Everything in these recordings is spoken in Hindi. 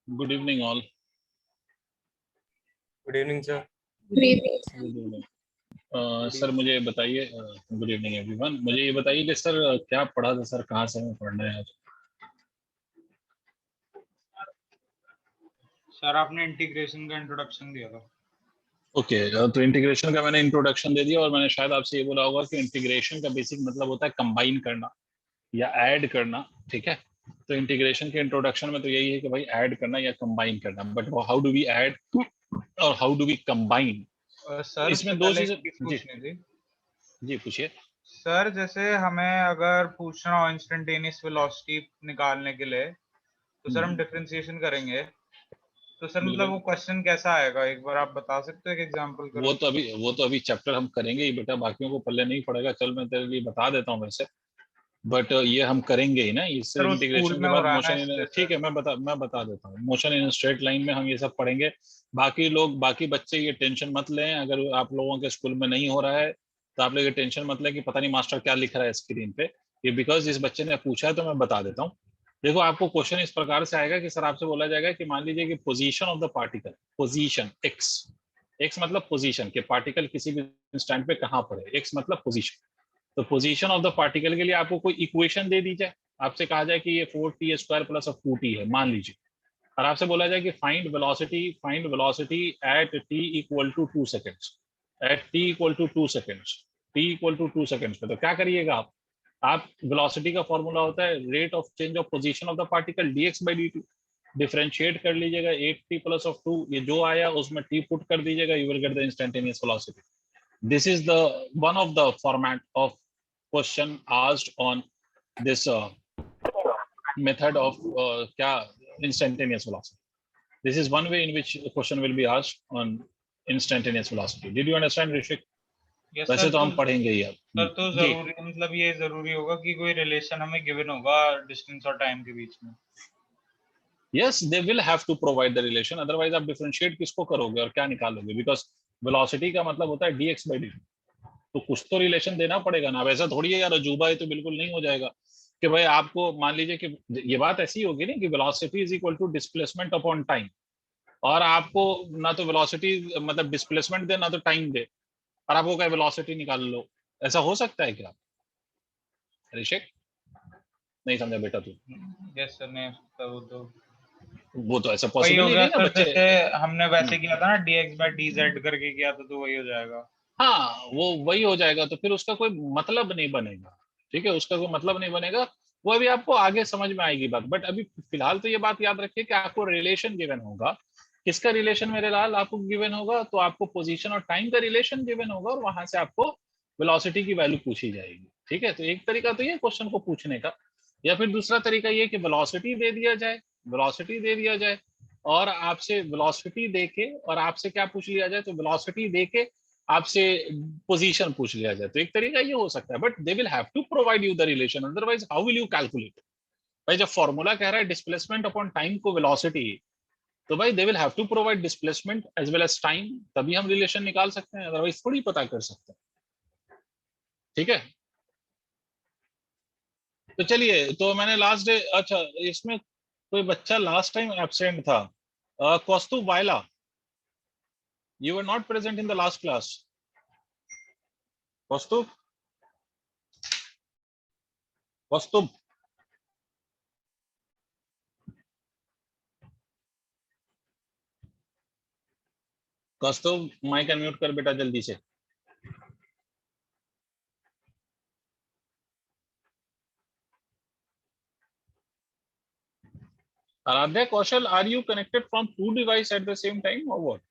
Good evening all. Good evening sir. Good evening. Sir मुझे बताइए, गुड इवनिंग एवरीवन, मुझे ये बताइए कि सर क्या पढ़ा था सर, कहाँ से हमें पढ़ना है आज? सर आपने इंटीग्रेशन का इंट्रोडक्शन दिया था। ओके, तो इंटीग्रेशन का मैंने इंट्रोडक्शन दे दिया और मैंने शायद आपसे ये बोला होगा कि इंटीग्रेशन का बेसिक मतलब होता है कंबाइन करना या ऐड करना, ठीक है। तो इंटीग्रेशन के इंट्रोडक्शन में तो यही है कि भाई ऐड करना या कंबाइन करना, but how do we add और how do we combine, sir इसमें दो चीजें। जी पूछनी थी। जी पूछिए सर जैसे हमें अगर पूछना हो इंस्टेंटेनियस वेलोसिटी निकालने के लिए तो सर हम डिफरेंशिएशन करेंगे, तो सर मतलब वो क्वेश्चन कैसा आएगा, एक बार आप बता सकते हो एक एग्जांपल करो। वो तो अभी चैप्टर हम करेंगे ही बेटा, बाकियों को पल्ले नहीं पड़ेगा। चल मैं तेरे लिए बता देता हूँ वैसे, बट ये हम करेंगे ही ना। इस सर वो इंटीग्रेशन स्कूल के में हो बाद रहा है ना, मोशन इसलिए इन, ठीक है मैं बता देता हूँ। मोशन इन स्ट्रेट लाइन में हम ये सब पढ़ेंगे। बाकी बच्चे ये टेंशन मत लें, अगर आप लोगों के स्कूल में नहीं हो रहा है तो आप लोग ये टेंशन मत लें कि पता नहीं मास्टर क्या लिख रहा है स्क्रीन पे। ये बिकॉज इस बच्चे ने पूछा है तो मैं बता देता हूँ। देखो आपको क्वेश्चन इस प्रकार से आएगा कि सर आपसे बोला जाएगा कि मान लीजिए कि position of the particle, position x, x मतलब पोजीशन के पार्टिकल किसी भी इंस्टेंट पे कहाँ पर है, एक्स मतलब पोजीशन। तो पोजीशन ऑफ द पार्टिकल के लिए आपको कोई इक्वेशन दे दी जाए, आपसे कहा जाए कि ये 4t² प्लस 2t है मान लीजिए, और आपसे बोला जाए कि find velocity at t equal to 2 seconds, at t equal to 2 seconds, t equal to 2 seconds पे, तो क्या करिएगा आप वेलोसिटी का फॉर्मूला होता है rate of change of position of the particle dx/dt, differentiate कर लीजिएगा 8t प्लस 2, ये जो आया उसमें t पुट कर दीजिएगा, you will get the instantaneous velocity. This is the one of the format of question asked on this method of instantaneous velocity. This is one way in which the question will be asked on instantaneous velocity. Did you understand, Rishik? Yes, वैसे तो हम पढ़ेंगे ही अब। सर तो जरूरी मतलब ये जरूरी होगा कि कोई रिलेशन हमें गिवन होगा डिस्टेंस और टाइम के बीच में। Yes, they will have to provide the relation, otherwise आप differentiate किसको करोगे और क्या निकालोगे, because velocity का मतलब होता है dx/dt, तो कुछ तो रिलेशन देना पड़ेगा ना। वैसा थोड़ी है यार, अजूबा है तो बिल्कुल नहीं हो जाएगा कि भाई आपको मान लीजिए कि ये बात ऐसी होगी ना कि velocity is equal to displacement upon time, और आपको ना तो वेलोसिटी मतलब डिस्प्लेसमेंट दे ना तो टाइम दे, और आपको क्या वेलोसिटी निकाल लो, ऐसा हो सकता है क्या? ऋषिक नहीं समझा बेटा तू? यस सर, नहीं वो तो ऐसा पॉसिबल ही नहीं ना बच्चे। जैसे हमने वैसे किया था ना dx/dz करके किया था, तो वही हो जाएगा। हाँ वो वही हो जाएगा, तो फिर उसका कोई मतलब नहीं बनेगा, ठीक है, उसका कोई मतलब नहीं बनेगा। वो अभी आपको आगे समझ में आएगी बात, बट अभी फिलहाल तो ये बात याद रखिए कि आपको रिलेशन गिवन होगा। किसका रिलेशन मेरे लाल आपको गिवन होगा? तो आपको पोजीशन और टाइम का रिलेशन गिवन होगा और वहां से आपको वेलोसिटी की वैल्यू पूछी जाएगी, ठीक है। तो एक तरीका तो ये क्वेश्चन को पूछने का, या फिर दूसरा तरीका ये कि वेलोसिटी दे दिया जाए, वेलोसिटी दे दिया जाए और आपसे वेलोसिटी देके और आपसे क्या पूछ लिया जाए, तो वेलोसिटी देके आपसे पोजीशन पूछ लिया जाए। तो एक तरीका ये हो सकता है, but they will have to provide you the relation, otherwise how will you calculate. भाई जब फॉर्मूला कह रहा है डिस्प्लेसमेंट अपॉन टाइम को वेलोसिटी, तो भाई they will have to provide displacement as well as time, तभी हम रिलेशन निकाल सकते हैं, अदरवाइज थोड़ी पता कर सकते हैं, ठीक है। तो चलिए, तो मैंने लास्ट डे, अच्छा इसमें कोई बच्चा लास्ट टाइम एब्सेंट था, कौस्तुभ वायला, you were not present in the last class. Kaustubh, Kaustubh Kaustubh mic unmute कर बेटा जल्दी से। Aaradhya, Kaushal, are you connected from two device at the same time और what?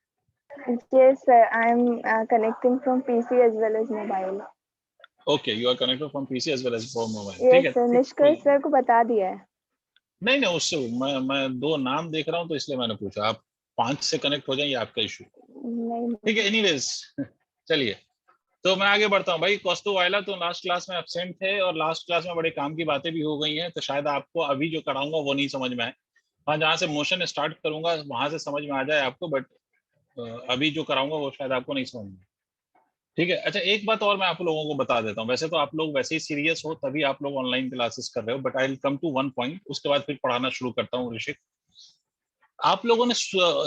Yes, sir. I'm connecting from PC as well as mobile. Okay, you are connected from PC as well as from mobile. Yes, ठीक है। sir. निष्कर्ष सर को बता दिया है। नहीं नहीं, उससे मैं दो नाम देख रहा हूँ तो इसलिए मैंने पूछा। आप 5 से कनेक्ट हो जाए, ये आपका इशू। नहीं। ठीक है, एनीवेज चलिए, तो मैं आगे बढ़ता हूँ। भाई कौस्तुभ वायला तो लास्ट क्लास में एब्सेंट थे और लास्ट क्लास में बड़े काम की बातें भी हो गई हैं, तो शायद आपको अभी जो कराऊंगा वो नहीं समझ में आए। हाँ, जहाँ से मोशन स्टार्ट करूंगा वहां से समझ में आ जाए आपको, बट अभी जो कराऊंगा वो शायद आपको नहीं समझ में। ठीक है, अच्छा एक बात और मैं आप लोगों को बता देता हूँ। वैसे तो आप लोग वैसे ही सीरियस हो तभी आप लोग ऑनलाइन क्लासेस कर रहे हो, but I will come to one point, उसके बाद फिर पढ़ाना शुरू करता हूँ। ऋषिक, आप लोगों ने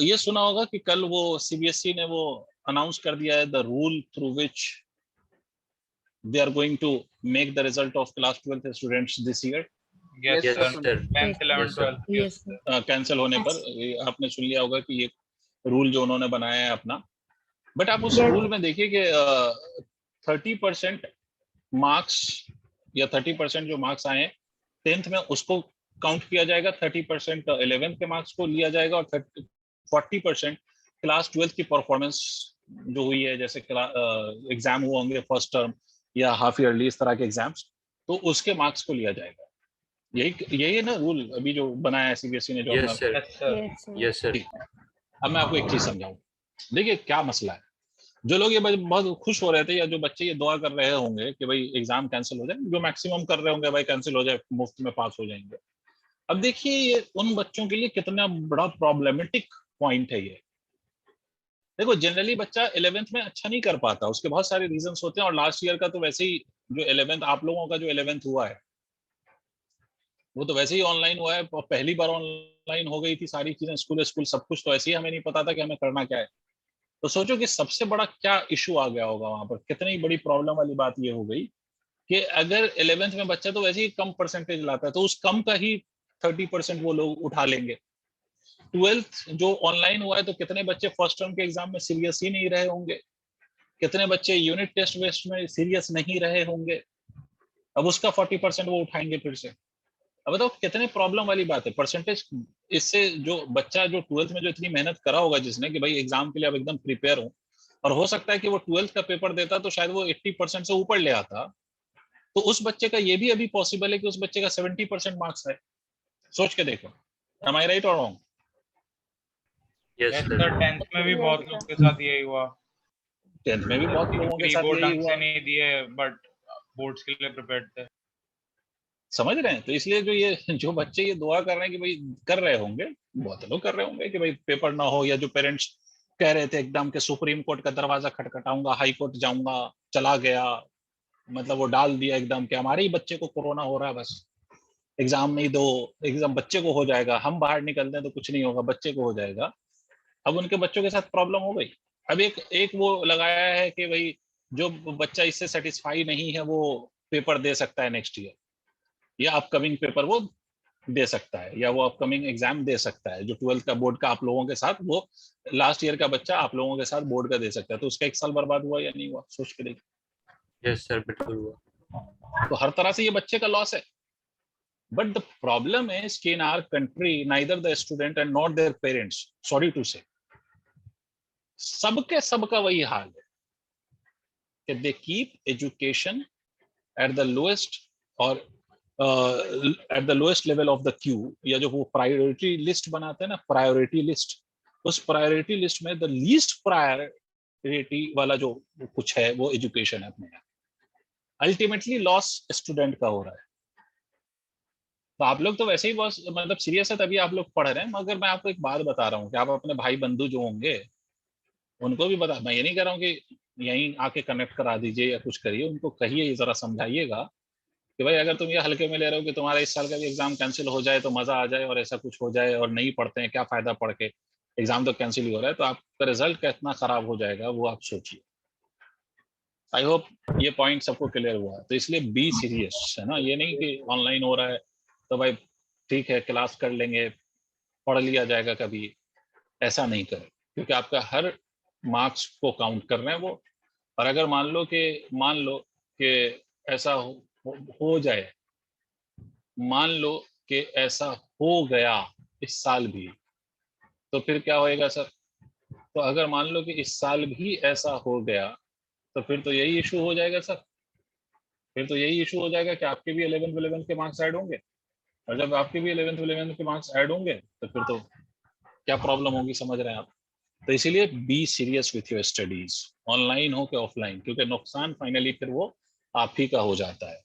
ये सुना होगा कि कल वो सीबीएसई ने वो अनाउंस कर दिया है, the rule through which they are going to make the result of class 12th students this year. Yes, Yes, sir. sir. 10th, 11th, 12th. Yes, sir. Cancel होने पर ये आपने सुन लिया होगा कि ये रूल जो उन्होंने बनाया है अपना। बट आप उस Yes. रूल में देखिए कि 30% मार्क्स या 30% जो मार्क्स आए 10th में उसको काउंट किया जाएगा, 30% 11th के मार्क्स को लिया जाएगा और 40% क्लास 12th की परफॉर्मेंस जो हुई है, जैसे एग्जाम हुए होंगे फर्स्ट टर्म या हाफ ईयरली, इस तरह के एग्जाम्स, तो उसके मार्क्स को लिया जाएगा। यही है ना रूल अभी जो बनाया है सीबीएसई ने जो Yes, अपना। sir. Yes, sir. Yes, sir. Yes, sir. अब मैं आपको एक चीज समझाऊं। देखिए क्या मसला है, जो लोग ये बहुत खुश हो रहे थे या जो बच्चे ये दुआ कर रहे होंगे कि भाई एग्जाम कैंसिल हो जाए, जो मैक्सिमम कर रहे होंगे भाई कैंसिल हो जाए, मुफ्त में पास हो जाएंगे। अब देखिए ये उन बच्चों के लिए कितना बड़ा प्रॉब्लमेटिक पॉइंट है ये। देखो जनरली बच्चा 11th में अच्छा नहीं कर पाता, उसके बहुत सारे रीजंस होते हैं, और लास्ट ईयर का तो वैसे ही जो 11th आप लोगों का जो 11th हुआ है वो तो वैसे ही ऑनलाइन हुआ है, पहली बार ऑनलाइन हो गई थी सारी चीजें, स्कूल सब कुछ, तो ऐसे ही हमें नहीं पता था कि हमें करना क्या है। तो सोचो कि सबसे बड़ा क्या इशू आ गया होगा वहां पर, कितनी बड़ी प्रॉब्लम वाली बात ये हो गई कि अगर 11th में बच्चा तो वैसे ही कम परसेंटेज लाता है तो उस कम का ही 30% वो लोग उठा लेंगे। 12th जो ऑनलाइन हुआ है तो कितने बच्चे फर्स्ट टर्म के एग्जाम में सीरियस ही नहीं रहे होंगे, कितने बच्चे यूनिट टेस्ट वेस्ट में सीरियस नहीं रहे होंगे, अब उसका 40% वो उठाएंगे फिर से। अब बताओ कितने प्रॉब्लम वाली बात है परसेंटेज। इससे जो बच्चा जो 12th में जो इतनी मेहनत करा होगा जिसने कि भाई एग्जाम के लिए अब एकदम प्रिपेयर हूं, और हो सकता है कि वो 12th का पेपर देता तो शायद वो 80% से ऊपर ले आता, तो उस बच्चे का ये भी अभी पॉसिबल है कि उस बच्चे का 70% मार्क्स है। सोच के देखो, एम आई राइट और wrong? Yes, Yes, sir. sir. 10th में भी Yes, बहुत sir. लोग के साथ यही हुआ। 10th में भी बहुत लोगों के प्री साथ बोर्ड यही ढंग हुआ, से नहीं दिए बट बोर्ड्स के लिए प्रिपेयर्ड थे। समझ रहे हैं? तो इसलिए जो ये जो बच्चे ये दुआ कर रहे हैं कि भाई कर रहे होंगे, बहुत लोग कर रहे होंगे कि भाई पेपर ना हो, या जो पेरेंट्स कह रहे थे एकदम के सुप्रीम कोर्ट का दरवाजा खटखटाऊंगा, हाई कोर्ट जाऊंगा, चला गया, मतलब वो डाल दिया एकदम कि हमारे ही बच्चे को कोरोना हो रहा है, बस एग्जाम नहीं दो, एग्जाम बच्चे को हो जाएगा, हम बाहर निकलते हैं तो कुछ नहीं होगा, बच्चे को हो जाएगा। अब उनके बच्चों के साथ प्रॉब्लम हो गई। अब एक वो लगाया है कि भाई जो बच्चा इससे सेटिस्फाई नहीं है वो पेपर दे सकता है नेक्स्ट ईयर, या अपकमिंग पेपर वो दे सकता है, या वो अपकमिंग एग्जाम दे सकता है, जो 12th का बोर्ड का आप लोगों के साथ, वो लास्ट ईयर का बच्चा आप लोगों के साथ बोर्ड का दे सकता है। तो उसका 1 साल बर्बाद हुआ या नहीं हुआ, सोच के देखिए। Yes, sir. बिल्कुल हुआ। तो हर तरह से ये बच्चे का लॉस है। बट द प्रॉब्लम is कि in our country neither the student and not their parents, sorry to say, सबका वही हाल है कि they keep education at the lowest or at the lowest level of the queue, या जो वो प्रायोरिटी लिस्ट बनाते हैं ना, प्रायोरिटी लिस्ट, उस प्रायोरिटी लिस्ट में द लीस्ट प्रायोरिटी वाला जो कुछ है वो एजुकेशन है अपने यहाँ। अल्टीमेटली लॉस स्टूडेंट का हो रहा है। तो आप लोग तो वैसे ही बहुत मतलब सीरियस है तभी आप लोग पढ़ रहे हैं, मगर मैं आपको एक बात बता रहा हूँ कि आप अपने भाई बंधु जो होंगे उनको भी बता, मैं ये नहीं कह रहा हूँ कि यहीं आके कनेक्ट करा दीजिए या कुछ करिए, उनको कहिए, जरा समझाइएगा कि भाई अगर तुम ये हल्के में ले रहे हो कि तुम्हारा इस साल का भी एग्जाम कैंसिल हो जाए तो मजा आ जाए, और ऐसा कुछ हो जाए और नहीं पढ़ते हैं, क्या फायदा पढ़ के, एग्जाम तो कैंसिल ही हो रहा है, तो आपका रिजल्ट कितना खराब हो जाएगा वो आप सोचिए। आई होप ये पॉइंट सबको क्लियर हुआ है। तो इसलिए बी सीरियस, है ना, ये नहीं कि ऑनलाइन हो रहा है तो भाई ठीक है क्लास कर लेंगे, पढ़ लिया जाएगा कभी, ऐसा नहीं करें, क्योंकि आपका हर मार्क्स को काउंट कर रहे हैं वो। और अगर मान लो कि ऐसा हो जाए, मान लो कि ऐसा हो गया इस साल भी, तो फिर क्या होएगा सर? तो अगर मान लो कि इस साल भी ऐसा हो गया तो फिर तो यही इशू हो जाएगा सर। फिर तो यही इशू हो जाएगा कि आपके भी 11th के मार्क्स ऐड होंगे, और जब आपके भी 11th के मार्क्स ऐड होंगे तो फिर तो क्या प्रॉब्लम होगी, समझ रहे हैं आप? तो इसीलिए be serious with your studies, online हो कि ऑफलाइन, क्योंकि नुकसान फाइनली फिर वो आप ही का हो जाता है।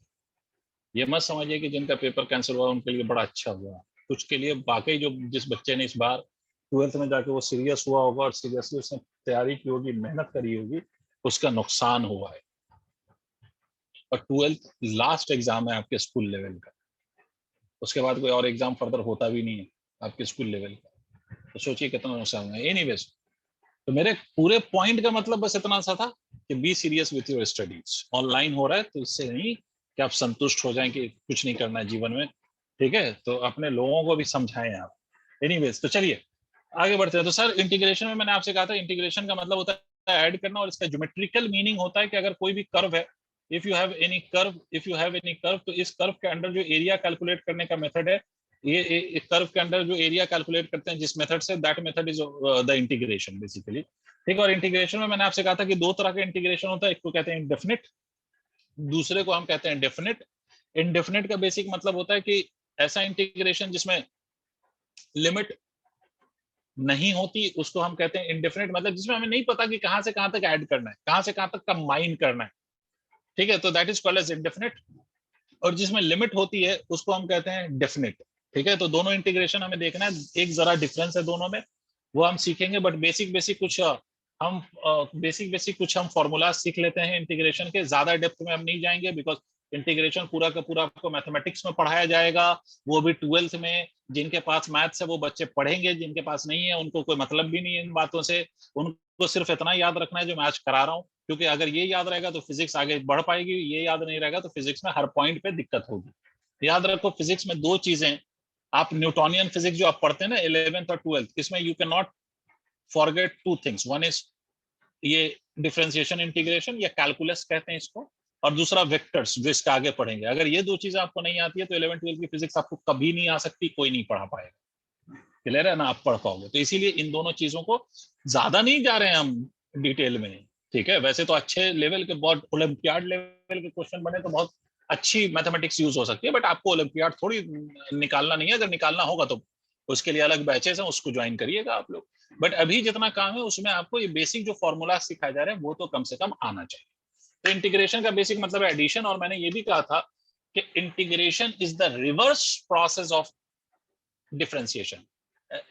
ये मत समझिए कि जिनका पेपर कैंसिल हुआ उनके लिए बड़ा अच्छा हुआ, कुछ के लिए वाकई जो जिस बच्चे ने इस बार 12th में जाके वो सीरियस हुआ होगा और सीरियसली उसने तैयारी की होगी, मेहनत करी होगी, उसका नुकसान हुआ है। और 12th लास्ट एग्जाम है आपके स्कूल लेवल का, उसके बाद कोई और एग्जाम फर्दर होता भी नहीं है आपके स्कूल लेवल का। तो सोचिए कितना नुकसान है। एनीवेज, तो मेरे पूरे पॉइंट का मतलब बस इतना सा था कि be serious with your studies. Online हो रहा है तो इससे नहीं कि आप संतुष्ट हो जाएं कि कुछ नहीं करना है जीवन में, ठीक है? तो अपने लोगों को भी समझाएं आप। एनीवेज, तो चलिए आगे बढ़ते हैं। तो सर इंटीग्रेशन में मैंने आपसे कहा था, इंटीग्रेशन का मतलब होता है ऐड करना, और इसका ज्योमेट्रिकल मीनिंग होता है कि अगर कोई भी कर्व है, if you have any curve, तो इस कर्व के अंडर जो एरिया कैलकुलेट करने का मेथड है, ये कर्व के अंदर जो एरिया कैलकुलेट करते हैं जिस मेथड से, that method is the integration basically, ठीक है? और इंटीग्रेशन में मैंने आपसे कहा था कि दो तरह का इंटीग्रेशन होता है, एक को कहते हैं इंडेफिनिट, दूसरे को हम कहते हैं डेफिनिट। इंडेफिनिट का बेसिक मतलब होता है कि ऐसा इंटीग्रेशन जिसमें लिमिट नहीं होती, उसको हम कहते हैं इंडेफिनिट, मतलब जिसमें हमें नहीं पता कि कहां से कहां तक ऐड करना है, कहां से कहां तक कंबाइन करना है, ठीक है? तो that is called as indefinite. और जिसमें लिमिट होती है उसको हम कहते हैं डेफिनिट, ठीक है? तो दोनों इंटीग्रेशन हमें देखना है, एक जरा डिफरेंस है दोनों में, वो हम सीखेंगे। बट बेसिक बेसिक कुछ हम फॉर्मूला सीख लेते हैं इंटीग्रेशन के, ज्यादा डेप्थ में हम नहीं जाएंगे, बिकॉज इंटीग्रेशन पूरा का पूरा आपको मैथमेटिक्स में पढ़ाया जाएगा, वो भी 12th में। जिनके पास मैथ्स है वो बच्चे पढ़ेंगे, जिनके पास नहीं है उनको कोई मतलब भी नहीं है इन बातों से, उनको सिर्फ इतना याद रखना है जो मैं आज करा रहा हूँ, क्योंकि अगर ये याद रहेगा तो फिजिक्स आगे बढ़ पाएगी, ये याद नहीं रहेगा तो फिजिक्स में हर पॉइंट पे दिक्कत होगी। याद रखो फिजिक्स में दो चीजें, आप न्यूटोनियन फिजिक्स जो आप पढ़ते हैं ना 11th और 12th, इसमें you can not forget two things. One is ये डिफरेंशिएशन इंटीग्रेशन या कैलकुलस कहते हैं इसको, और दूसरा वेक्टर्स जो इसका आगे पढ़ेंगे। अगर ये दो चीजें आपको नहीं आती है तो 11th-12th की फिजिक्स आपको कभी नहीं आ सकती, कोई नहीं पढ़ा पाएगा, क्लियर है ना? आप पढ़ पाओगे। तो इसीलिए इन दोनों चीजों को ज्यादा नहीं जा रहे हैं हम डिटेल में, ठीक है? वैसे तो अच्छे लेवल के, बहुत ओलंपियाड लेवल के क्वेश्चन बने तो बहुत अच्छी मैथमेटिक्स यूज हो सकती है, बट आपको ओलंपियाड थोड़ी निकालना नहीं है। अगर निकालना होगा तो उसके लिए अलग बैचेस हैं, उसको ज्वाइन करिएगा आप लोग। बट अभी जितना काम है उसमें आपको ये बेसिक जो फॉर्मूला सिखाए जा रहे हैं वो तो कम से कम आना चाहिए। तो इंटीग्रेशन का बेसिक मतलब है एडिशन, और मैंने ये भी कहा था कि integration is the reverse process of differentiation.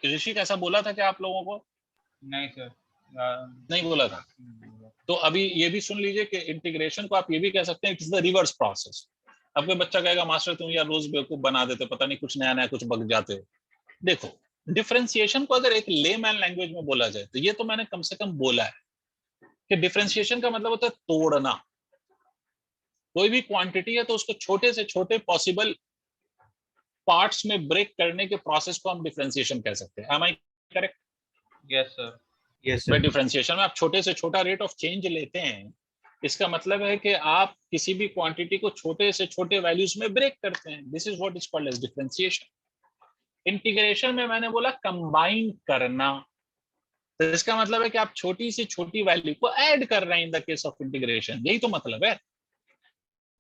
Rishi कैसा बोला था क्या आप लोगों को? नहीं सर, नहीं बोला था। तो अभी ये भी सुन लीजिए कि इंटीग्रेशन को आप ये भी कह सकते हैं, it is the reverse process. अब कोई बच्चा कहेगा मास्टर तुम यार रोज बेवकूफ बना देते, पता नहीं कुछ नया नया कुछ बक जाते हो। देखो डिफरेंशिएशन को अगर एक लेमैन लैंग्वेज में बोला जाए तो ये तो मैंने कम से कम बोला है कि डिफरेंशिएशन का मतलब होता है तोड़ना। कोई भी क्वांटिटी है तो उसको छोटे से छोटे पॉसिबल पार्ट्स में ब्रेक करने के प्रोसेस को हम डिफरेंशिएशन कह सकते हैं। Am I correct? Yes sir. Yes भाई सर। डिफरेंशिएशन में आप छोटे से छोटा रेट ऑफ चेंज लेते हैं, इसका मतलब है कि आप किसी भी क्वांटिटी को छोटे से छोटे वैल्यूज में ब्रेक करते हैं। This is what is called as differentiation. Integration में मैंने बोला कंबाइन करना, तो इसका मतलब है कि आप छोटी से छोटी वैल्यू को ऐड कर रहे हैं in the case of integration, यही तो मतलब है।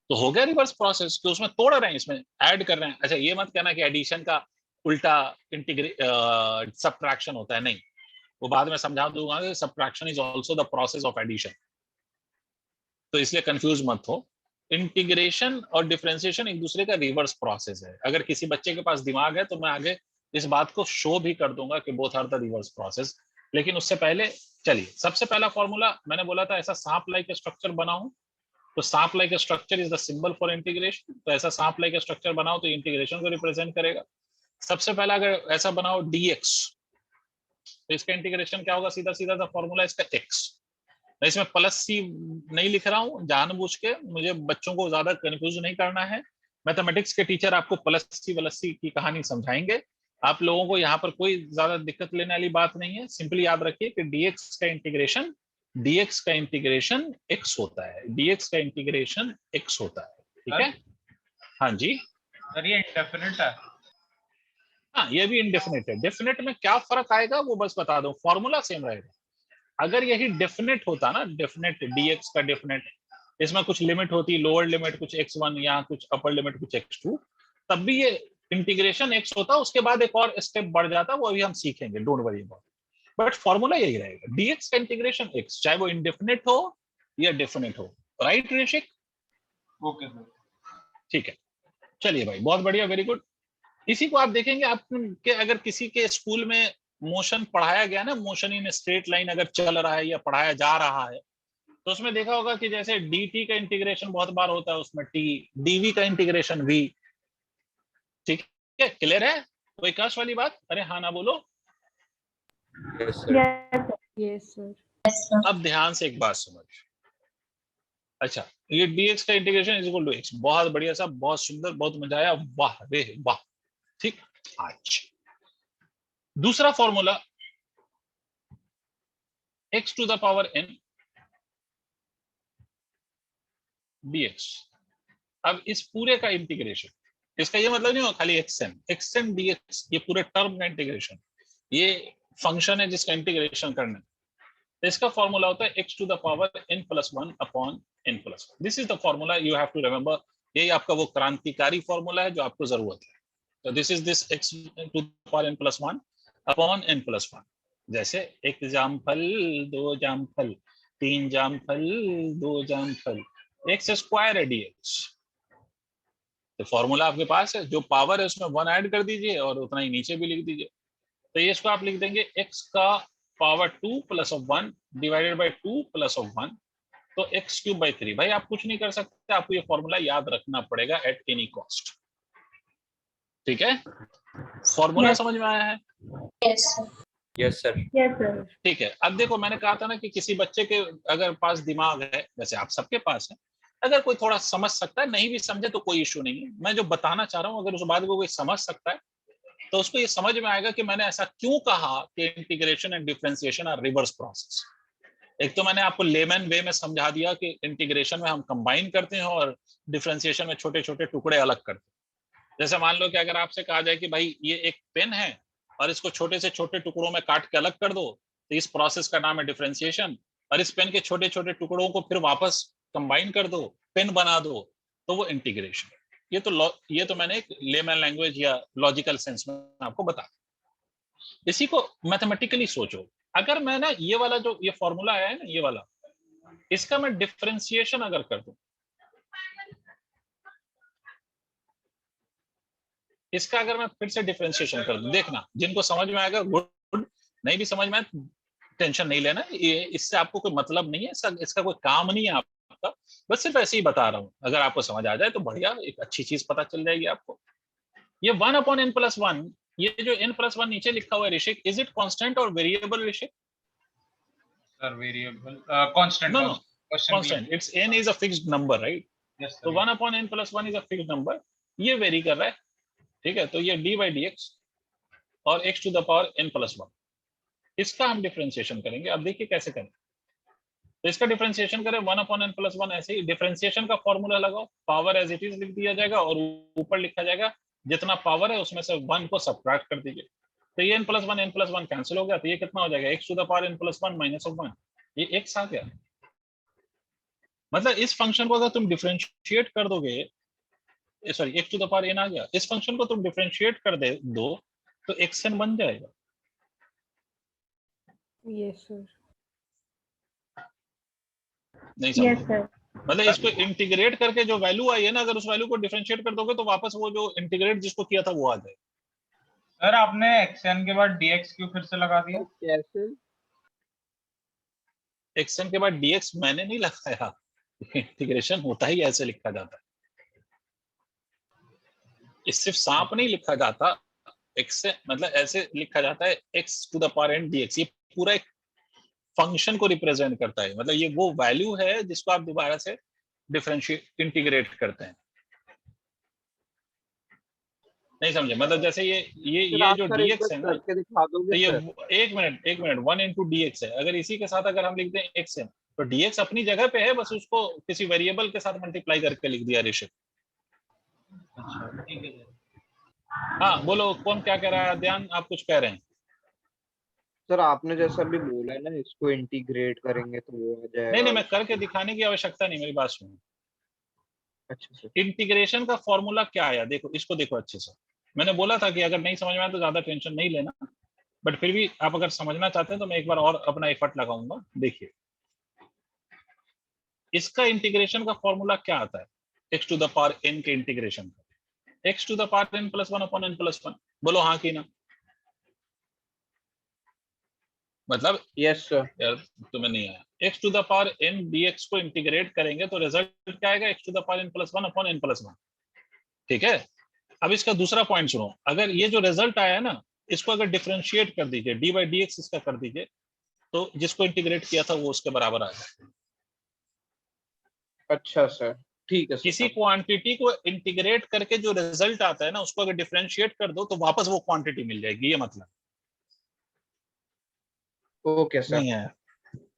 तो हो गया रिवर्स प्रोसेस कि उसमें तोड़ रहे हैं, इसमें ऐड कर रहे हैं। अच्छा ये मत कहना कि एडिशन का उल्टा सब्ट्रैक्शन होता है, नहीं, वो बाद में समझा दूंगा कि subtraction is also the process of addition, तो इसलिए कंफ्यूज मत हो। इंटीग्रेशन और डिफरेंशिएशन एक दूसरे का रिवर्स प्रोसेस है। अगर किसी बच्चे के पास दिमाग है तो मैं आगे इस बात को शो भी कर दूंगा कि both are the reverse process. लेकिन उससे पहले चलिए, सबसे पहला फॉर्मूला मैंने बोला था ऐसा सांप लाइक स्ट्रक्चर बनाऊं, तो सांप like structure is the symbol for integration. तो ऐसा सांप लाइक स्ट्रक्चर बनाओ तो इंटीग्रेशन को रिप्रेजेंट करेगा। सबसे पहला अगर ऐसा बनाओ dx, तो इसका इंटीग्रेशन क्या होगा? सीधा सीधा सा फॉर्मूला इसका x। मैं इसमें प्लस सी नहीं लिख रहा हूं जानबूझ के, मुझे बच्चों को ज्यादा कंफ्यूज नहीं करना है। मैथमेटिक्स के टीचर आपको प्लस सी की कहानी समझाएंगे, आप लोगों को यहाँ पर कोई ज्यादा दिक्कत लेने वाली बात नहीं है। सिंपली याद रखिए कि dx का इंटीग्रेशन x होता है, dx का इंटीग्रेशन x होता है, ठीक है। हाँ जी सर ये इंडेफिनिट है। हाँ, ये भी इंडेफिनिट है। डेफिनेट में क्या फर्क आएगा वो बस बता दो, फॉर्मूला सेम रहेगा। अगर यही डेफिनेट होता ना, डेफिनेट dx का डेफिनेट, इसमें कुछ लिमिट होती, लोअर लिमिट कुछ x1 या कुछ अपर लिमिट कुछ x2, तब भी ये इंटीग्रेशन x होता, उसके बाद एक और स्टेप बढ़ जाता, वो अभी हम सीखेंगे, don't worry about. But formula यही रहेगा, dx का इंटीग्रेशन x, चाहे वो इंडेफिनिट हो या डेफिनेट हो। राइट ऋषिक? ओके सर, ठीक है, चलिए भाई, बहुत बढ़िया, वेरी गुड। इसी को आप देखेंगे आपके अगर किसी के स्कूल में मोशन पढ़ाया गया ना, मोशन इन स्ट्रेट लाइन अगर चल रहा है या पढ़ाया जा रहा है, तो उसमें देखा होगा कि जैसे dt का इंटीग्रेशन बहुत बार होता है, उसमें t, dv का इंटीग्रेशन v, ठीक है, क्लियर है? कोई कष्ट वाली बात? अरे हाँ ना बोलो। Yes, sir. Yes, sir. अब ध्यान से एक बात समझ, अच्छा, ये dx का integration is equal to x, बहुत बढ़िया साहब, बहुत सुंदर, बहुत मजा आया, वाह रे वाह, ठीक। आज दूसरा formula, x to the power n dx। अब इस पूरे का इंटीग्रेशन, इसका ये मतलब नहीं हो खाली xn dx, ये पूरे टर्म का इंटीग्रेशन, ये फंक्शन है जिसका इंटीग्रेशन करना है, तो इसका फॉर्मूला होता है x to the power n plus 1 upon n plus 1। This is the formula, you have to remember. यही आपका वो क्रांतिकारी फॉर्मूला है जो आपको जरूरत है। तो this is this x to the power n plus 1 upon n plus 1। जैसे एक जामफल, दो जामफल, तीन जामफल, दो जामफल, एक्स स्क्वायर है dx। तो फॉर्मूला आपके पास है, जो पावर है उसमें 1 ऐड कर दीजिए और उतना ही नीचे भी लिख दीजिए। तो ये इसको आप लिख देंगे x का power 2 plus of 1 divided bye 2 plus of 1, तो x क्यूब बाई 3। भाई आप कुछ नहीं कर सकते, आपको ये फॉर्मूला याद रखना पड़ेगा एट एनी कॉस्ट, ठीक है। फॉर्मूला समझ में आया है? Yes, sir. Yes, sir. ठीक है। अब देखो, मैंने कहा था ना कि किसी बच्चे के अगर पास दिमाग है, वैसे आप सबके पास है, अगर कोई थोड़ा समझ सकता है, नहीं भी समझे तो कोई इश्यू नहीं है। मैं जो बताना चाह रहा हूँ, अगर उस बात को कोई समझ सकता है तो उसको ये समझ में आएगा कि मैंने ऐसा क्यों कहा कि integration and differentiation are reverse process. एक तो मैंने आपको लेमन वे में समझा दिया कि इंटीग्रेशन में हम कंबाइन करते हैं और डिफरेंशिएशन में छोटे छोटे टुकड़े अलग करते हैं। जैसे मान लो कि अगर आपसे कहा जाए कि भाई ये एक पेन है और इसको छोटे से छोटे टुकड़ों में काट के अलग कर दो, तो इस प्रोसेस का नाम है डिफरेंशिएशन। और इस पेन के छोटे छोटे टुकड़ों को फिर वापस कंबाइन कर दो, पेन बना दो, तो वो इंटीग्रेशन। ये तो मैंने एक लेमन लैंग्वेज या लॉजिकल सेंस में आपको बता। इसी को मैथमेटिकली सोचो, अगर मैं ना ये वाला जो ये फॉर्मूला आया है ना, ये वाला, इसका मैं डिफरेंशिएशन अगर कर दूं, इसका अगर मैं फिर से डिफरेंशिएशन कर दूं, देखना जिनको समझ में आएगा गुड, नहीं भी समझ में आए टेंशन नहीं लेना, ये इससे आपको कोई मतलब नहीं है, इसका कोई काम नहीं है आपका, बस सिर्फ ऐसे ही बता रहा हूं। अगर आपको समझ आ जाए तो बढ़िया, एक अच्छी चीज पता चल जाएगी आपको। ये 1 अपॉन n प्लस 1, ये जो n प्लस 1 नीचे लिखा हुआ है ऋषिक, इज इट कांस्टेंट और variable Rishik? Sir variable, constant. No, constant, it's n is a fixed number, right? Yes तो 1 upon n plus 1 is a fixed number, ये वेरी कर रहा है, ठीक है। तो ये d बाई dx और x to the power n plus 1, इसका हम डिफरेंशिएशन करेंगे। अब देखिए कैसे करें। तो इसका डिफरेंशिएशन करें 1 अपॉन n प्लस 1, ऐसे ही डिफरेंशिएशन का फॉर्मूला लगाओ, पावर एज इट इज लिख दिया जाएगा और ऊपर लिखा जाएगा जितना पावर है उसमें से 1 को सब्ट्रैक्ट कर दीजिए। तो ये n प्लस 1 कैंसिल हो गया, तो ये कितना हो जाएगा, x to the power n plus 1 minus of 1, ये x आ गया। मतलब इस फंक्शन को अगर तुम डिफरेंशिएट कर दोगे, sorry x to the power n आ गया, इस फंक्शन को तुम डिफरेंशिएट कर दो तो xn बन जाएगा। Yes, sir. नहीं Yes, समझे? sir. मतलब इसको इंटीग्रेट करके जो वैल्यू आई है ना, अगर उस वैल्यू को डिफरेंशिएट कर दोगे तो वापस वो जो इंटीग्रेट जिसको किया था वो आ जाए। सर आपने xn के बाद dx क्यों फिर से लगा दिया? xn के बाद dx मैंने नहीं लगाया, इंटीग्रेशन होता ही ऐसे लिखा जाता है, इस सिर्फ सांप नहीं लिखा जाता, x मतलब ऐसे लिखा जाता है, x to the power n dx। ये पूरा एक फंक्शन को रिप्रेजेंट करता है, मतलब ये वो वैल्यू है जिसको आप दोबारा से डिफरेंशिएट इंटीग्रेट करते हैं। नहीं समझे, मतलब जैसे सर ये आप जो सर एक dx बार है ना, करके दिखा तो दोगे ये सर? एक मिनट 1 इंटू dx है, अगर इसी के साथ अगर हम लिख दें x है, तो dx अपनी जगह पे है, बस उसको किसी वेरिएबल के साथ मल्टीप्लाई करके लिख दिया ऋषभ। अच्छा ठीक है सर। हाँ बोलो, कौन क्या कह रहा है? ध्यान, आप कुछ कह रहे हैं? सर आपने जैसा अभी बोला है ना, इसको इंटीग्रेट करेंगे तो वो आ नहीं जाएगा। नहीं, मैं करके दिखाने की आवश्यकता नहीं, मेरी बात सुनो। अच्छा सर। इंटीग्रेशन का फॉर्मूला क्या आया, देखो इसको देखो अच्छे से। मैंने बोला था कि अगर नहीं समझ में आया तो ज्यादा टेंशन नहीं लेना, बट फिर भी आप अगर समझना चाहते हैं तो मैं एक बार और अपना एफर्ट लगाऊंगा। देखिए इसका इंटीग्रेशन का फॉर्मूला क्या आता है, x to the power n के इंटीग्रेशन का, x to the power n plus one upon n plus one. बोलो हाँ कि ना? मतलब यस सर। यार तुम्हें नहीं आया, x to the power n dx को इंटीग्रेट करेंगे तो रिजल्ट क्या आएगा, x to the power n plus one upon n plus one. ठीक है, अब इसका दूसरा पॉइंट सुनो, अगर ये जो रिजल्ट आया है ना, इसको अगर डिफरेंशिएट कर दीजिए, डी बाई डी एक्स इसका कर दीजिए, तो जिसको इंटीग्रेट किया था वो उसके बराबर आ जाए। अच्छा सर ठीक है किसी सर। क्वांटिटी को इंटीग्रेट करके जो रिजल्ट आता है ना, उसको अगर डिफरेंशिएट कर दो तो वापस वो क्वांटिटी मिल जाएगी, ये मतलब। Okay sir. नहीं आया,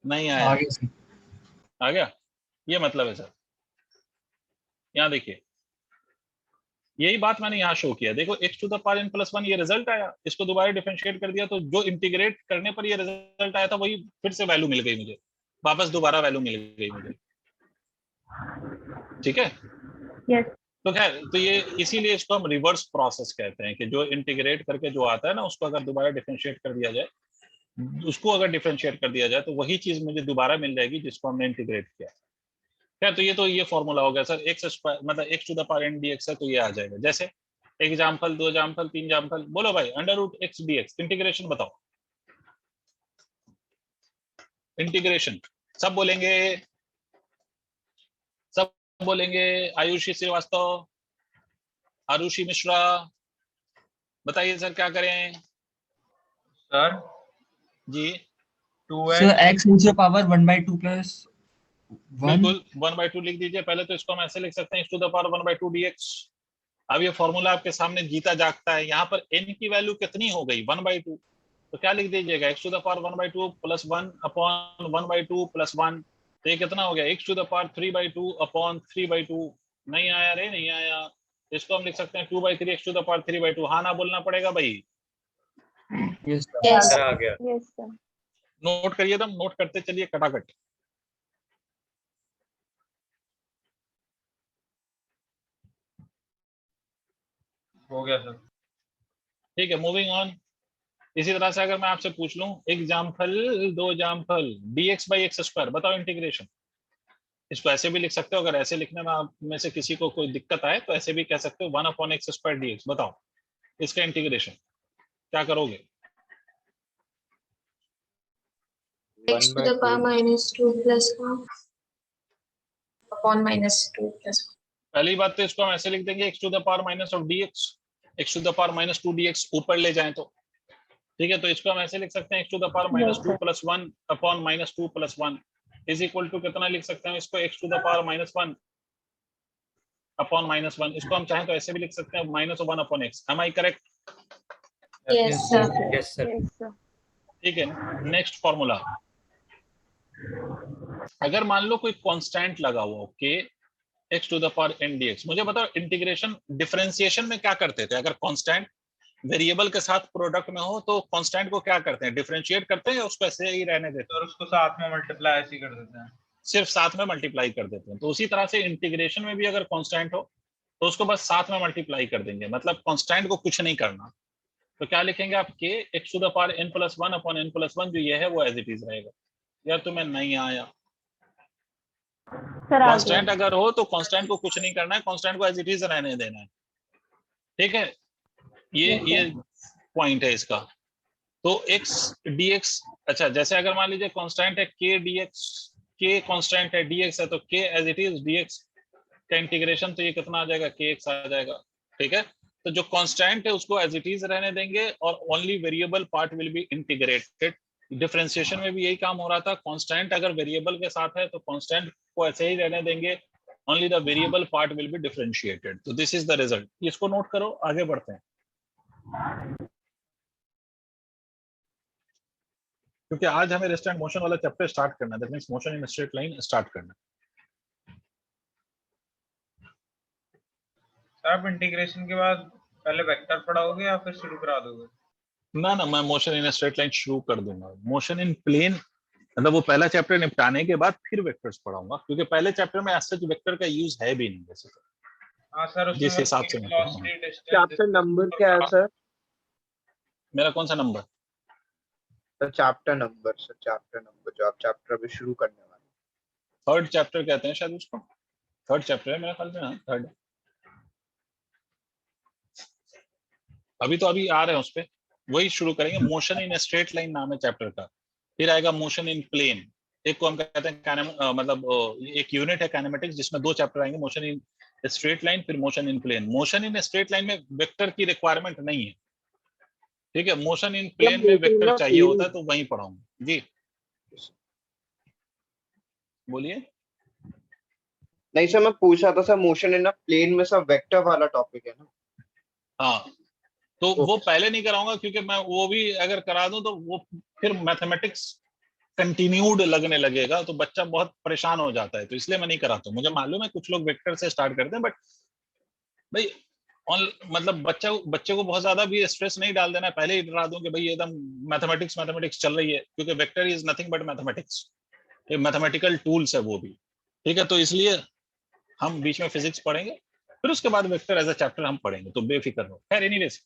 नहीं आया, आगे से आ गया, ये मतलब है सर। यहाँ देखिए, यही बात मैंने यहाँ शो किया, देखो x to the power n plus one ये रिजल्ट आया, इसको दोबारा डिफरेंशिएट कर दिया तो जो इंटीग्रेट करने पर ये रिजल्ट आया था वही फिर से वैल्यू मिल गई मुझे, वापस दोबारा वैल्यू मिल गई मुझे। ठीक है, Yes. तो खैर, तो ये इसीलिए इसको हम रिवर्स प्रोसेस कहते हैं, कि जो इंटीग्रेट करके जो आता है ना, उसको अगर दोबारा डिफरेंशिएट कर दिया जाए, उसको अगर डिफरेंशिएट कर दिया जाए तो वही चीज मुझे दोबारा मिल जाएगी जिसको हमने इंटीग्रेट किया। खैर, तो ये फॉर्मूला हो गया सर, एक्स स्क्वायर मतलब x to the power n d x है, तो ये आ जाएगा। जैसे एग्जाम्पल, 2 एग्जाम्पल, 3 एग्जाम्पल, बोलो भाई, under root x d x integration बताओ। इंटीग्रेशन सब बोलेंगे, सब बोलेंगे। आयुषी श्रीवास्तव, आरुषि मिश्रा, बताइए सर क्या करें? सर जी 2x sir x into power 1/2 plus 1। बिल्कुल, 1/2 लिख दीजिए। पहले तो इसको हम ऐसे लिख सकते हैं, x to the power 1/2 dx। अब ये फॉर्मूला आपके सामने जीता जागता है, यहाँ पर n की वैल्यू कितनी हो गई, 1/2, तो क्या लिख दीजिएगा, x to the power 1/2 plus 1 upon 1/2 plus 1, तो ये कितना हो गया, x to the power 3/2 upon 3/2। नहीं आया रे, नहीं आया। इसको हम लिख सकते हैं 2/3 एक्स टू द पावर 3/2। हाँ ना बोलना पड़ेगा भाई। Yes Yes. सर आ गया। Yes, sir. नोट करिए, तुम नोट करते चलिए कटाकट। हो गया सर। ठीक है, मूविंग ऑन। इसी तरह से अगर मैं आपसे पूछ लूं, example 2 example, dx by x square बताओ इंटीग्रेशन। इसको ऐसे भी लिख सकते हो, अगर ऐसे लिखने में आप में से किसी को कोई दिक्कत आए तो ऐसे भी कह सकते हो, 1 अपॉन एक्स स्क्वायर dx बताओ इसका इंटीग्रेशन क्या करोगे? x to the power minus 2 plus 1 upon minus 2 plus 1. पहली बात तो इसको हम ऐसे लिख देंगे, x to the power minus of dx, x to the power minus 2 dx ऊपर ले जाएं तो। ठीक है, तो इसको हम ऐसे लिख सकते हैं, x to the power minus Yes, 2 sir. Plus 1 upon minus 2 plus 1 is equal to कितना लिख सकते हैं इसको, x to the power minus 1 upon minus 1। इसको हम चाहें तो ऐसे भी लिख सकते हैं, minus 1 upon x. Am I correct? Yes, sir. Yes sir. Yes, sir. ठीक है, नेक्स्ट फॉर्मूला। अगर मान लो कोई कांस्टेंट लगा हुआ हो के x to the power n dx, मुझे बताओ इंटीग्रेशन डिफरेंशिएशन में क्या करते थे? अगर कांस्टेंट वेरिएबल के साथ प्रोडक्ट में हो तो कांस्टेंट को क्या करते हैं, डिफरेंशिएट करते हैं या उसको ऐसे ही रहने देते हैं? और उसको साथ में मल्टीप्लाई ऐसे ही कर देते हैं। सिर्फ साथ में मल्टीप्लाई कर देते हैं। तो उसी तरह से इंटीग्रेशन में भी अगर कांस्टेंट हो तो उसको बस साथ में मल्टीप्लाई कर देंगे, मतलब कांस्टेंट को कुछ नहीं करना। तो क्या लिखेंगे आप, के x to the power n plus 1 upon n plus 1 जो ये है वो एज इट इज रहेगा। यार तुम्हें नहीं आया? Sir, आ कांस्टेंट गया. अगर हो तो कांस्टेंट को कुछ नहीं करना है, कांस्टेंट को एज इट इज रहने देना है। ठीक है, ये पॉइंट है इसका। तो x dx, अच्छा जैसे अगर मान लीजिए कांस्टेंट है k dx, k कांस्टेंट है, dx है, तो k as it is dx का इंटीग्रेशन, तो ये कितना आ जाएगा, kx आ जाएगा। ठीक है, तो जो कांस्टेंट है उसको एज इट इज रहने देंगे और only variable part will be integrated. Differentiation में भी यही काम हो रहा था, कांस्टेंट अगर वेरिएबल के साथ है तो कांस्टेंट को ऐसे ही रहने देंगे, only the variable part will be differentiated. तो दिस इज द रिजल्ट। इसको नोट करो, आगे बढ़ते हैं। क्योंकि आज हमें रेस्ट एंड मोशन वाला चैप्टर स्टार्ट करना है, that means motion in straight line start करना है। सर आप इंटीग्रेशन के बाद पहले वेक्टर पढ़ाओगे या फिर शुरू करा दोगे? ना ना, मैं मोशन इन स्ट्रेट लाइन शुरू कर दूंगा। मोशन इन प्लेन मतलब वो पहला चैप्टर निपटाने के बाद फिर वेक्टर्स पढ़ाऊंगा, क्योंकि पहले चैप्टर में आज सच वेक्टर का यूज है भी नहीं वैसे तो। हाँ सर, उसमें जिस हिसाब से मैं वेलोसिटी डिस्टेंस चैप्टर नंबर क्या है सर? मेरा कौन सा number? Chapter number sir, chapter number जो आप चैप्टर अभी शुरू करने वाले। थर्ड चैप्टर कहते हैं शायद उसको, थर्ड चैप्टर है मेरे ख्याल में। हाँ थर्ड। अभी तो अभी आ रहे हैं उस पे, वही शुरू करेंगे। मोशन इन स्ट्रेट लाइन नाम है चैप्टर का। फिर आएगा मोशन इन प्लेन, एक को हम कहते हैं मतलब एक यूनिट है काइनेमेटिक्स, जिसमें 2 चैप्टर आएंगे, मोशन इन स्ट्रेट लाइन फिर motion in plane. Motion in straight line में वेक्टर की रिक्वायरमेंट नहीं है, ठीक है। मोशन इन प्लेन में वेक्टर चाहिए होता है, तो वहीं पढ़ाऊंगा जी। बोलिए। नहीं सर, मैं पूछ रहा था सर, मोशन इन प्लेन में सर वेक्टर वाला टॉपिक है ना? हाँ, तो वो पहले नहीं कराऊंगा, क्योंकि मैं वो भी अगर करा दूं तो वो फिर मैथमेटिक्स कंटिन्यूड लगने लगेगा, तो बच्चा बहुत परेशान हो जाता है, तो इसलिए मैं नहीं कराता हूं। मुझे मालूम है कुछ लोग वेक्टर से स्टार्ट करते हैं, बट भाई मतलब बच्चे को बहुत ज्यादा भी स्ट्रेस नहीं डाल देना है। पहले ही डरा दूं कि भाई एकदम मैथमेटिक्स चल रही है, क्योंकि vector is nothing but mathematics, एक मैथमेटिकल टूल्स है वो भी, ठीक है। तो इसलिए हम बीच में फिजिक्स पढ़ेंगे, फिर उसके बाद वेक्टर एज अ चैप्टर हम पढ़ेंगे, तो बेफिक्र रहो। खैर एनीवेज,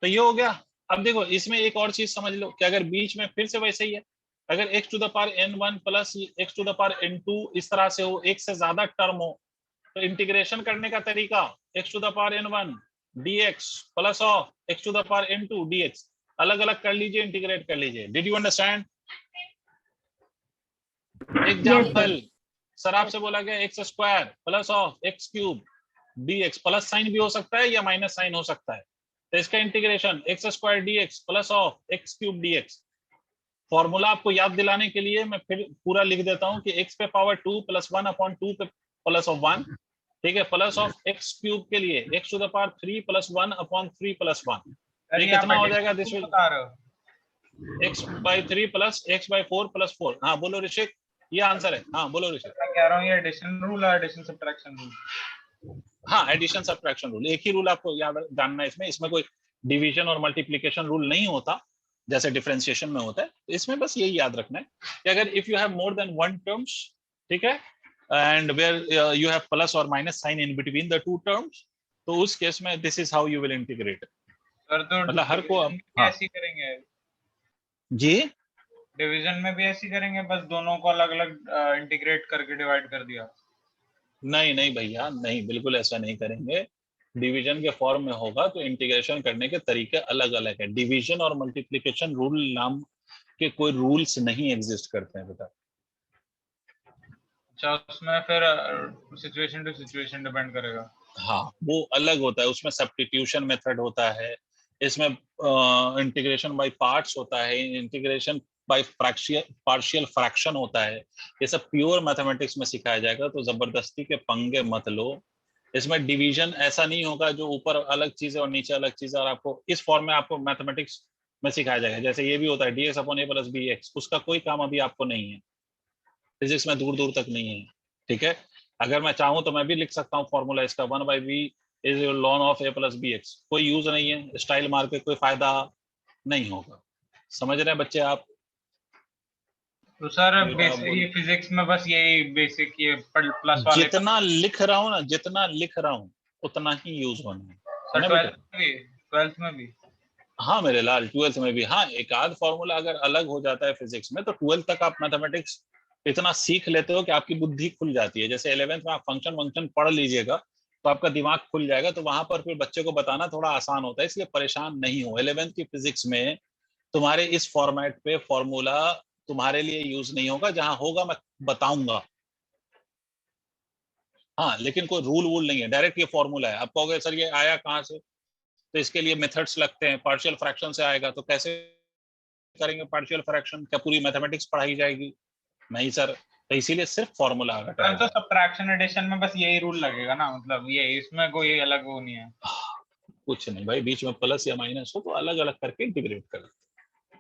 तो ये हो गया। अब देखो इसमें एक और चीज समझ लो कि अगर बीच में फिर से वैसे ही है, अगर x to the power n1 plus x to the power n2 इस तरह से हो, एक से ज्यादा टर्म हो, तो इंटीग्रेशन करने का तरीका x to the power n1 dx plus of x to the power n2 dx अलग अलग कर लीजिए, इंटीग्रेट कर लीजिए। Did you understand? Example, sir आपसे बोला गया x square plus of x cube dx, plus sine भी हो सकता है या माइनस साइन हो सकता है, तो इसका integration x square dx plus of x cube dx। Formula आपको याद दिलाने के लिए मैं फिर पूरा लिख देता हूं कि x पे पावर 2 प्लस 1 अपॉन 2 पे प्लस ऑफ 1, ठीक है, प्लस ऑफ एक्स क्यूब के लिए x to the power 3 plus 1 upon 3 plus 1, ये कितना हो जाएगा? This will x by 3 plus x by 4 plus 4। हाँ बोलो ऋषिक, ये आंसर है। हाँ बोलो ऋषिक। मैं कह रहा हूँ ये एडिशन रूल है, एडिशन सब्ट्रैक्शन रूल। हाँ, एडिशन सब्ट्रैक्शन रूल, एक ही रूल आपको याद जानना है इसमें। इसमें कोई डिवीजन और मल्टीप्लिकेशन रूल नहीं होता जैसे डिफरेंशिएशन में होता है। तो इसमें बस यही याद रखना है कि अगर if you have more than one terms, ठीक है, and where you have plus और minus sign in between the two terms, तो उस केस में this is how you will integrate. Sir तो मतलब हर को हाँ ऐसे करेंगे जी, डिवीजन में भी ऐसे करेंगे, बस दोनों को अलग अलग इंटीग्रेट करके डिवाइड कर दिया। नहीं नहीं भैया, नहीं, बिल्कुल ऐसा नहीं करेंगे। डिवीजन के फॉर्म में होगा तो इंटीग्रेशन करने के तरीके अलग अलग है। डिवीजन और मल्टीप्लिकेशन रूल नाम के कोई रूल्स नहीं एग्जिस्ट करते हैं बेटा। अच्छा, उसमें फिर सिचुएशन टू सिचुएशन डिपेंड करेगा। हाँ, वो अलग होता है, उसमें सब्स्टिट्यूशन मेथड होता है, इसमें इंटीग्रेशन बाय पार्ट्स होता है, इंटीग्रेशन बाय पार्शियल फ्रैक्शन होता है। ये सब प्योर मैथमेटिक्स में सिखाया जाएगा, तो जबरदस्ती के पंगे मत लो। इसमें डिवीजन ऐसा नहीं होगा जो ऊपर अलग चीज है और नीचे अलग चीज है, और आपको इस फॉर्म में आपको मैथमेटिक्स में सिखाया जाएगा। जैसे ये भी होता है dx upon a plus bx, उसका कोई काम अभी आपको नहीं है, फिजिक्स में दूर दूर तक नहीं है, ठीक है। अगर मैं चाहूं तो मैं भी लिख सकता हूँ फॉर्मूला इसका, 1/v is lawn of a plus bx। कोई यूज नहीं है, स्टाइल मार के कोई फायदा नहीं होगा। समझ रहे हैं बच्चे आप? तो सर बेसिक ये फिजिक्स में बस यही बेसिक ये प्लस वाले जितना लिख रहा हूँ ना, जितना लिख रहा हूँ उतना ही यूज होना है। सर 12th में भी हाँ मेरे लाल, 12th में भी। हाँ, एक आध फॉर्मूला अगर अलग हो जाता है फिजिक्स में, तो 12th तक आप मैथमेटिक्स इतना सीख लेते हो कि आपकी बुद्धि खुल जाती है। जैसे 11th में आप फंक्शन वंक्शन पढ़ लीजिएगा तो आपका दिमाग खुल जाएगा, तो वहां पर फिर बच्चे को बताना थोड़ा आसान होता है, इसलिए परेशान नहीं हो। 11th की फिजिक्स में तुम्हारे इस फॉर्मेट पे फॉर्मूला तुम्हारे लिए यूज नहीं होगा, जहां होगा मैं बताऊंगा। हाँ, लेकिन कोई रूल वूल नहीं है, डायरेक्ट ये फॉर्मूला है। आप कहोगे सर ये आया कहाँ से, तो इसके लिए मेथड्स लगते हैं। पार्शियल फ्रैक्शन से आएगा, तो कैसे करेंगे पार्शियल फ्रैक्शन? क्या पूरी मैथमेटिक्स पढ़ाई जाएगी? नहीं सर, तो इसीलिए सिर्फ फॉर्मूला आएगा। तो सब्ट्रैक्शन एडिशन में बस यही रूल लगेगा ना, मतलब ये इसमें कोई अलग वो नहीं है। कुछ नहीं भाई, बीच में प्लस या माइनस हो तो अलग अलग करके इंटीग्रेट कर लेते।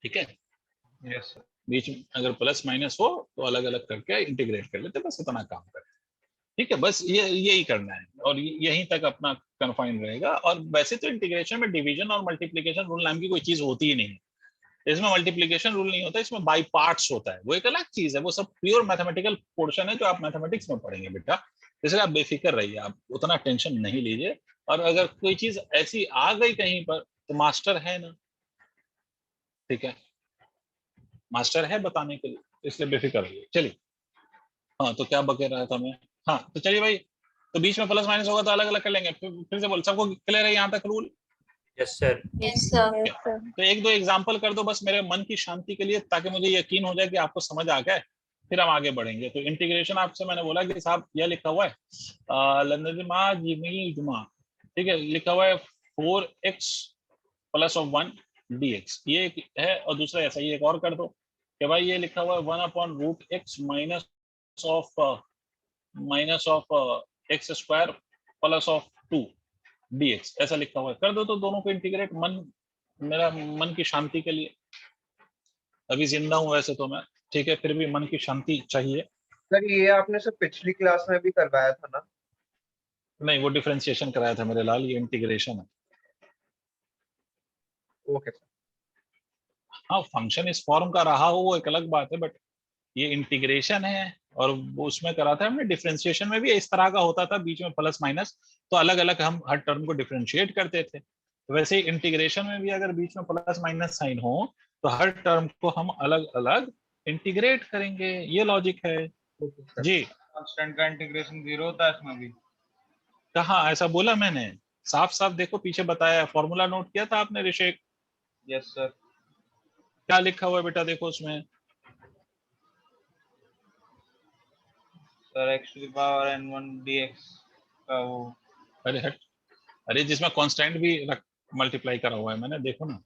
ठीक है, यस सर। बीच में अगर प्लस माइनस हो तो अलग अलग करके इंटीग्रेट कर लेते, बस इतना काम करते। ठीक है, बस ये यही करना है और यहीं तक अपना कन्फाइन रहेगा। और वैसे तो इंटीग्रेशन में डिवीजन और मल्टीप्लिकेशन रूल नाम की कोई चीज होती ही नहीं है। इसमें मल्टीप्लिकेशन रूल नहीं होता, इसमें बाई पार्ट्स होता है, वो एक अलग चीज है, वो सब प्योर मैथमेटिकल पोर्शन है जो आप मैथमेटिक्स में पढ़ेंगे बेटा। इसलिए आप बेफिक्र रहिए, आप उतना टेंशन नहीं लीजिए। और अगर कोई चीज ऐसी आ गई कहीं पर तो मास्टर है ना, ठीक है, मास्टर है बताने के लिए, इसलिए बेफिक्र रहिए। चलिए, हाँ तो क्या बके रहा था मैं, हाँ तो चलिए भाई, तो बीच में प्लस माइनस होगा तो अलग अलग कर लेंगे। फिर से बोल, सबको क्लियर है यहाँ तक rule? Yes sir. Yes, sir. Yes, sir. तो एक दो एग्जांपल कर दो बस मेरे मन की शांति के लिए, ताकि मुझे यकीन हो जाए कि आपको समझ आ गया, फिर हम आगे बढ़ेंगे। तो इंटीग्रेशन आपसे मैंने बोला कि साहब यह लिखा हुआ है लंदमा जिमी जुमा, ठीक है, लिखा हुआ है 4x प्लस ऑफ 1 dx, ये एक है। और दूसरा ऐसा ही एक और कर दो कि भाई ये लिखा हुआ है 1/√x minus of x square plus of 2 dx, ऐसा लिखा हुआ है, कर दो। तो दोनों को इंटीग्रेट, मेरा मन की शांति के लिए। अभी जिंदा हूं वैसे तो मैं, ठीक है, फिर भी मन की शांति चाहिए। सर ये आपने सर पिछली क्लास में भी करवाया था ना? नहीं, वो डिफरेंशिएशन कराया था मेरे लाल, ये इंटीग्रेशन है। Okay sir. हाँ, फंक्शन इस फॉर्म का रहा हो वो एक अलग बात है, बट ये इंटीग्रेशन है। और वो उसमें करा था हमने, डिफरेंशिएशन में भी इस तरह का होता था, बीच में प्लस माइनस, तो अलग अलग हम हर टर्म को डिफरेंशिएट करते थे। वैसे ही इंटीग्रेशन में भी अगर बीच में प्लस माइनस साइन हो तो हर टर्म को हम अलग अलग इंटीग्रेट करेंगे, ये लॉजिक है जी। कांस्टेंट का इंटीग्रेशन 0 होता है इसमें भी? कहाँ ऐसा बोला मैंने? साफ साफ देखो पीछे बताया, फॉर्मूला नोट किया था आपने ऋषिक? Yes sir. क्या लिखा हुआ है बेटा, देखो उसमें। Sir x to the power n1 dx का वो। अरे हट, अरे जिसमें कांस्टेंट भी मल्टीप्लाई करा हुआ है मैंने, देखो ना।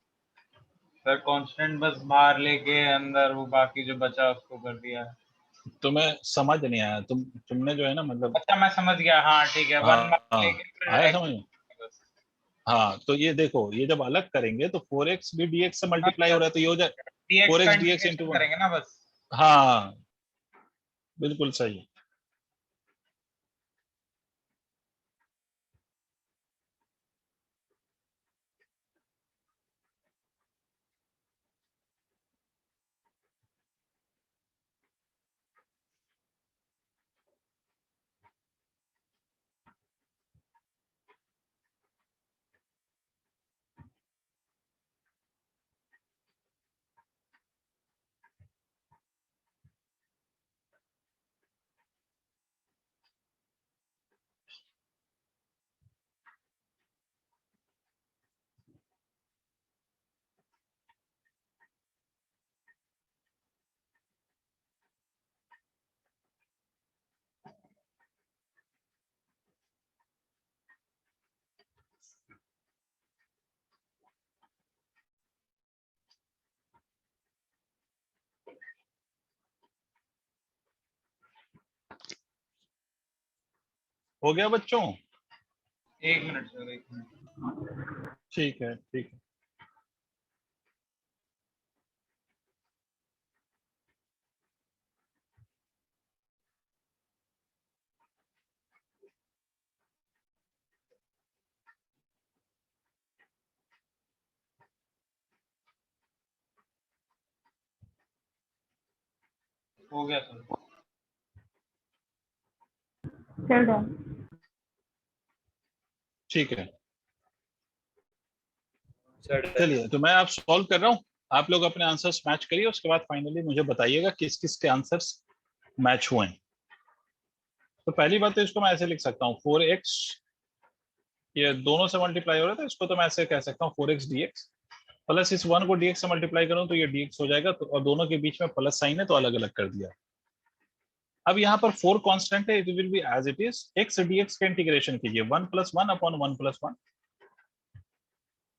सर कांस्टेंट बस बाहर लेके अंदर वो बाकी जो बचा उसको कर दिया है। तुम्हें समझ नहीं आया, तुमने जो है ना मतलब। अच्छा मैं समझ गया, हाँ ठीक है। हाँ, 1 बाहर लेके फिर आया x समझ में? बस। हाँ तो ये देखो, ये जब अलग करेंगे तो 4x भी dx से मल्टीप्लाई हो रहा है, तो ये हो जाए dx का 4x dx इंटीग्रेशन इंटू 1। करेंगे ना बस। हाँ बिल्कुल सही। हो गया बच्चों? 1 मिनट सर, 1 मिनट। ठीक है, ठीक है। हो गया सर। Well done. ठीक है, सर चलिए तो मैं आप सॉल्व कर रहा हूँ, आप लोग अपने आंसर्स मैच करिए, उसके बाद फाइनली मुझे बताइएगा किस किस के आंसर्स मैच हुए हैं। तो पहली बात तो इसको मैं ऐसे लिख सकता हूँ 4x, ये दोनों से मल्टीप्लाई हो रहा है तो इसको तो मैं ऐसे कह सकता हूँ 4x dx, प्लस इस 1 को dx से मल्टीप्लाई करूँ तो ये dx हो जाएगा। तो और दोनों के बीच में प्लस साइन है तो अलग अलग कर दिया। अब यहाँ पर 4 कांस्टेंट है, it will be as it is. x dx का इंटीग्रेशन कीजिए 1 + 1 / 1 + 1,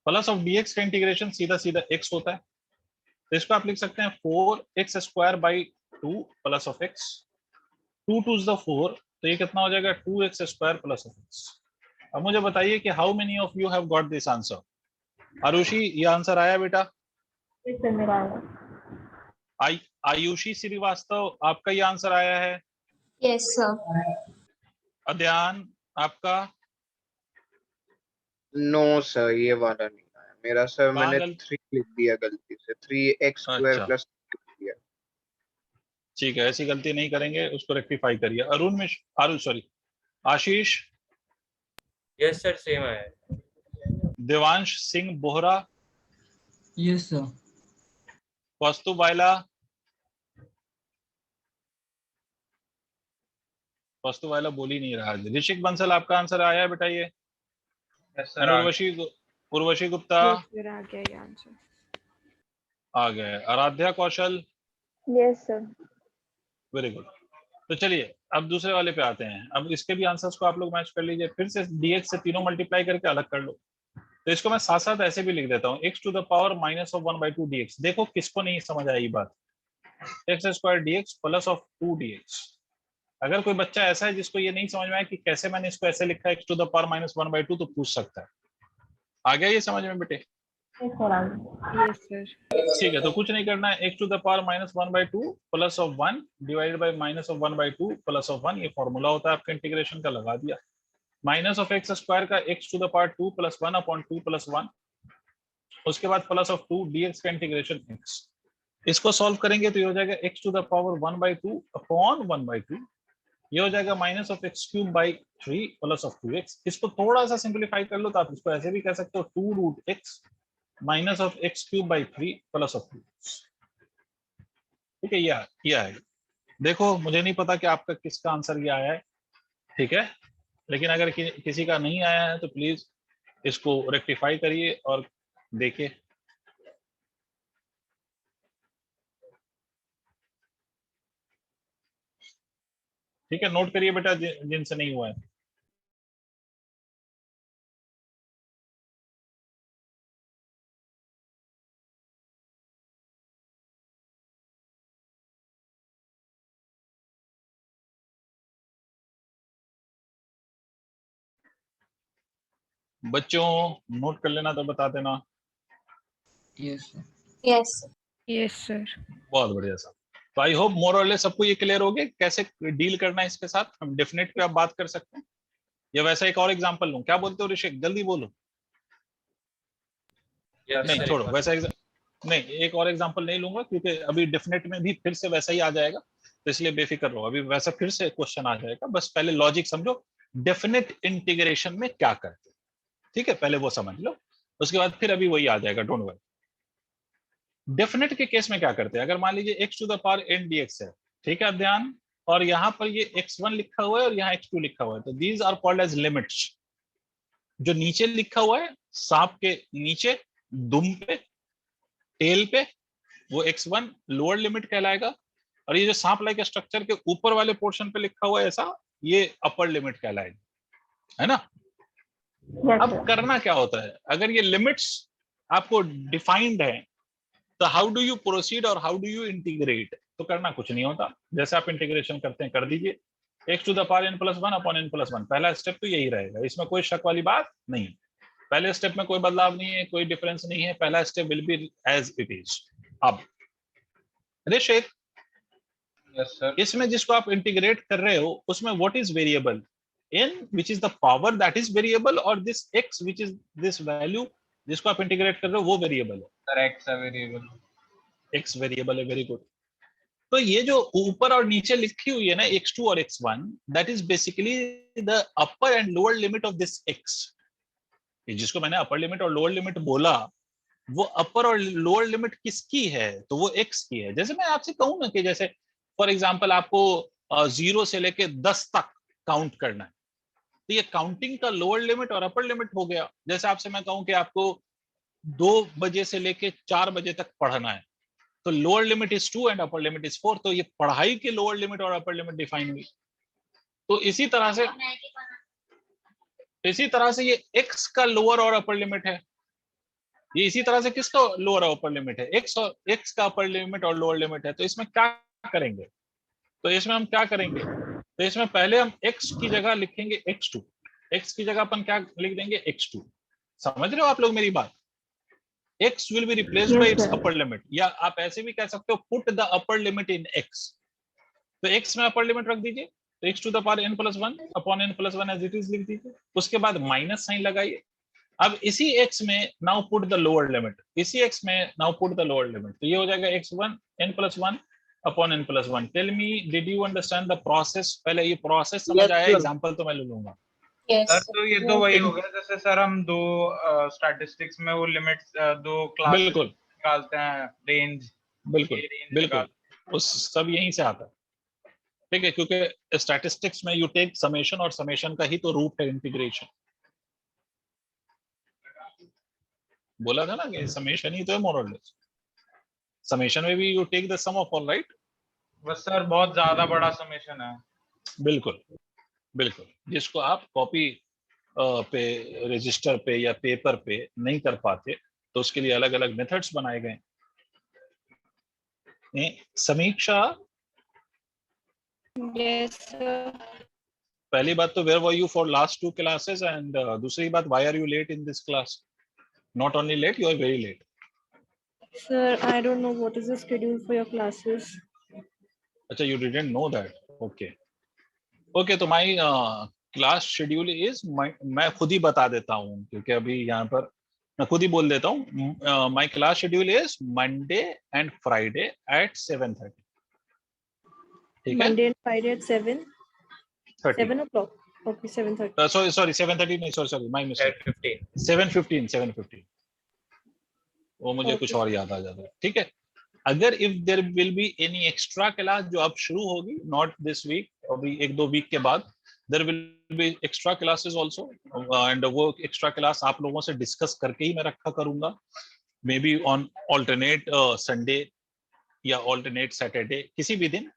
प्लस ऑफ dx का इंटीग्रेशन सीधा सीधा x होता है, तो इसको आप लिख सकते हैं 4x² / 2 प्लस ऑफ x, 2 2 4, तो ये कितना हो जाएगा 2x² प्लस ऑफ x। अब मुझे बताइए कि how many of you have got this answer? Arushi, ये आंसर आया बेटा? आयुषी श्रीवास्तव, आपका ये आंसर आया है? Yes, sir. अध्यान, आपका? नो सर, ये वाला नहीं आया मेरा सर। कहाँ मैंने गलत? 3 लिख दिया गलती से, 3x² अच्छा, प्लस दिया। ठीक है, ऐसी गलती नहीं करेंगे, उसको रेक्टिफाई करिए। Arun Mishra, Arun sorry, Ashish? Yes sir, same है। देवांश सिंह बोहरा? Yes sir. वस्तु बाइला? वस्तु बाइला बोल ही नहीं रहा। ऋषिक बंसल, आपका आंसर आया है बेटा ये? यस सर, आ गया। उर्वशी गुप्ता? Yes, sir, आ गया ये आंसर। आ गए। आराध्या कौशल? Yes, sir. Very good. तो चलिए अब दूसरे वाले पे आते हैं। अब इसके भी आंसर्स को आप लोग मैच कर लीजिए। फिर से dx से तीनों मल्टीप्लाई करके अलग कर लो। तो इसको मैं साथ साथ ऐसे भी लिख देता हूँ, x to the power -1/2 dx। देखो किसको नहीं समझ आई बात, x² dx plus of 2 dx। अगर कोई बच्चा ऐसा है जिसको ये नहीं समझ में आया कि कैसे मैंने इसको ऐसे लिखा है x टू द पावर -1/2, तो पूछ सकता है। आ गया ये समझ में बेटे? Yes, sir. ठीक है, तो कुछ नहीं करना है। x to the power -1/2 plus of 1 divided by -1/2 plus of 1, ये फॉर्मूला होता है आपके इंटीग्रेशन का, लगा दिया। माइनस ऑफ x² का x टू द पावर 2 + 1/2 + 1, उसके बाद प्लस ऑफ 2 dx का इंटीग्रेशन x। इसको सॉल्व करेंगे तो ये हो जाएगा x to the power 1/2 upon 1/2, ये हो जाएगा -(x³ / 3 प्लस ऑफ 2x। इसको थोड़ा सा सिंपलीफाई कर लो तो आप इसको ऐसे भी कह सकते हो 2√x -(x³/3 plus of 2x। ठीक है, ये है। देखो मुझे नहीं पता कि आपका किसका आंसर ये आया है, ठीक है, लेकिन अगर किसी का नहीं आया है तो प्लीज इसको रेक्टिफाई करिए और देखिए। ठीक है, नोट करिए बेटा जिनसे नहीं हुआ है। बच्चों नोट कर लेना तो बता देना। Yes sir. Yes. Yes, sir. बहुत बढ़िया साहब। तो I hope more or less सबको ये क्लियर हो गया कैसे डील करना है इसके साथ। हम डेफिनेट पे आप बात कर सकते हैं, या वैसा एक और एग्जांपल लूं? क्या बोलते हो ऋषिक, जल्दी बोलो। नहीं छोड़ो, वैसा नहीं, एक और एग्जांपल नहीं लूंगा क्योंकि अभी डेफिनेट में भी फिर से वैसा ही आ जाएगा, तो इसलिए बेफिक्र रहो, अभी वैसा फिर से क्वेश्चन आ जाएगा। बस पहले लॉजिक समझो, डेफिनेट इंटीग्रेशन में क्या करते हैं, ठीक है, पहले वो समझ लो, उसके बाद फिर अभी वही आ जाएगा, डोंट वरी। डेफिनेट के केस में क्या करते हैं, अगर मान लीजिए x to the power n dx है, ठीक है ध्यान, और यहाँ पर ये x1 लिखा हुआ है और यहाँ x2 लिखा हुआ है, तो these are called as limits. जो नीचे लिखा हुआ है सांप के नीचे दुम पे टेल पे, वो x1 लोअर लिमिट कहलाएगा, और ये जो सांप लाइक स्ट्रक्चर के ऊपर वाले पोर्शन पे लिखा हुआ है ऐसा, ये अपर लिमिट कहलाएगा, है ना। Yes, अब sir. करना क्या होता है, अगर ये लिमिट्स आपको डिफाइंड है तो हाउ डू यू प्रोसीड और हाउ डू यू इंटीग्रेट? तो करना कुछ नहीं होता, जैसे आप इंटीग्रेशन करते हैं कर दीजिए, x to the power n+1 upon n+1। पहला स्टेप तो यही रहेगा, इसमें कोई शक वाली बात नहीं। पहले स्टेप में कोई बदलाव नहीं है, कोई डिफरेंस नहीं है, पहला step will be as it is. अब ऋषिक, यस सर। इसमें जिसको आप इंटीग्रेट कर रहे हो उसमें what is variable? n which is the power that is variable, और this x which is this value जिसको आप इंटीग्रेट कर रहे हो वो वेरिएबल है? सर एक्स है वेरिएबल। x वेरिएबल है, वेरी गुड। तो ये जो ऊपर और नीचे लिखी हुई है ना x2 और x1, that is basically the upper and lower limit of this x। जिसको मैंने अपर लिमिट और लोअर लिमिट बोला, वो अपर और लोअर लिमिट किसकी है? तो वो x की है। जैसे मैं आपसे कहूं ना कि जैसे फॉर एग्जांपल आपको 0 से लेके 10 तक काउंट करना है, तो ये काउंटिंग का लोअर लिमिट और अपर लिमिट हो गया। जैसे आपसे मैं कहूं कि आपको 2 बजे से लेके 4 बजे तक पढ़ना है, तो lower limit is 2 and upper limit is 4, तो ये पढ़ाई के लोअर लिमिट और अपर लिमिट डिफाइन हुई। तो इसी तरह से ये x का लोअर और अपर लिमिट है, ये इसी तरह से किसका लोअर और अपर लिमिट है? x का अपर लिमिट और लोअर लिमिट है। तो इसमें क्या करेंगे, तो इसमें हम क्या करेंगे, तो इसमें पहले हम x की जगह लिखेंगे x2, x की जगह अपन क्या लिख देंगे, x2। समझ रहे हो आप लोग मेरी बात? x will be replaced by its upper limit, या आप ऐसे भी कह सकते हो put the upper limit in x। तो x में अपर लिमिट रख दीजिए, तो x to the power n+1 upon n+1 as it is लिख दीजिए। उसके बाद माइनस साइन लगाइए। अब इसी x में now put the lower limit, इसी x में now put the lower limit, तो ये हो जाएगा x1 n+1 upon n+1। Tell me, did you understand the process? पहले ये प्रोसेस समझ Yes, आया? sir. एग्जांपल तो मैं ले लूंगा। Yes, sir sir. तो ये तो वही हो गया जैसे सर हम दो स्टैटिस्टिक्स में वो लिमिट दो क्लास बिल्कुल निकालते हैं, रेंज, बिल्कुल ये रेंज बिल्कुल, उस सब यहीं से आता है, ठीक है? क्योंकि स्टैटिस्टिक्स में यू टेक समेशन, और समेशन का ही तो रूट है इंटीग्रेशन। बोला था ना कि समेशन ही तो है मोरलेस। समेशन में भी you take the sum of all, right? बस सर बहुत ज्यादा बड़ा समेशन है। बिल्कुल बिल्कुल, जिसको आप कॉपी पे, रजिस्टर पे या पेपर पे नहीं कर पाते, तो उसके लिए अलग अलग मेथड्स बनाए गए। समीक्षा, Yes, sir. पहली बात तो where were you for last 2 classes, and दूसरी बात why are you late in this class? Not only late, you are very late. Sir, I don't know what is the schedule for your classes. अच्छा, you didn't know that. Okay. Okay, तो my class schedule is, मैं खुद ही बता देता हूँ, क्योंकि अभी यहाँ पर मैं खुद ही बोल देता हूँ। My class schedule is Monday and Friday at 7:30. ठीक है? Monday and Friday at 7 o'clock. Okay, 7:30. Sorry 7:30 नहीं, sorry my mistake, 7:15 7:15 वो मुझे कुछ Okay. और याद आ जाता है। ठीक है? अगर if there will be any extra class जो अब शुरू होगी, नॉट दिस वीक, अभी 1-2 वीक के बाद there will be extra classes also, and वो एक्स्ट्रा क्लास आप लोगों से डिस्कस करके ही मैं रखा करूंगा, maybe on alternate Sunday या ऑल्टरनेट सैटरडे, किसी भी दिन,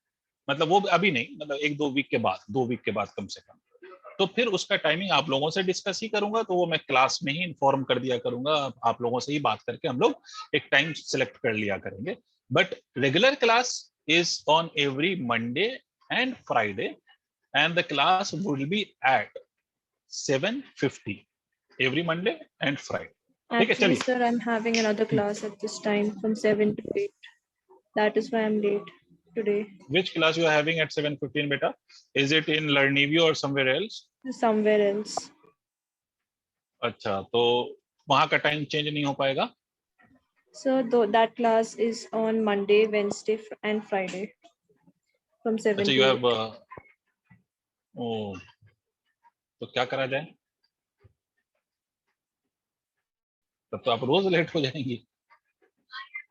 मतलब वो अभी नहीं, मतलब 1-2 वीक के बाद, 2 वीक के बाद कम से कम। तो फिर उसका टाइमिंग आप लोगों से डिस्कस ही करूंगा, तो वो मैं क्लास में ही इन्फॉर्म कर दिया करूंगा, आप लोगों से ही बात करके हम लोग एक टाइम सिलेक्ट कर लिया करेंगे। But regular class is on every Monday and Friday, and the class will be at 7:50 every Monday and Friday. ठीक है, Actually, चलिए। sir, I'm having another class at this time from 7 to 8. That is why I'm late today. Which class you are having at 7:15, beta? Is it in Learnivio or somewhere else? Somewhere else. अच्छा, तो वहां का टाइम चेंज नहीं हो पाएगा? So though that class is on Monday, Wednesday, and Friday from 7 अच्छा, to you 8. have तो क्या करा जाए? तब तो आप रोज लेट हो जाएंगी।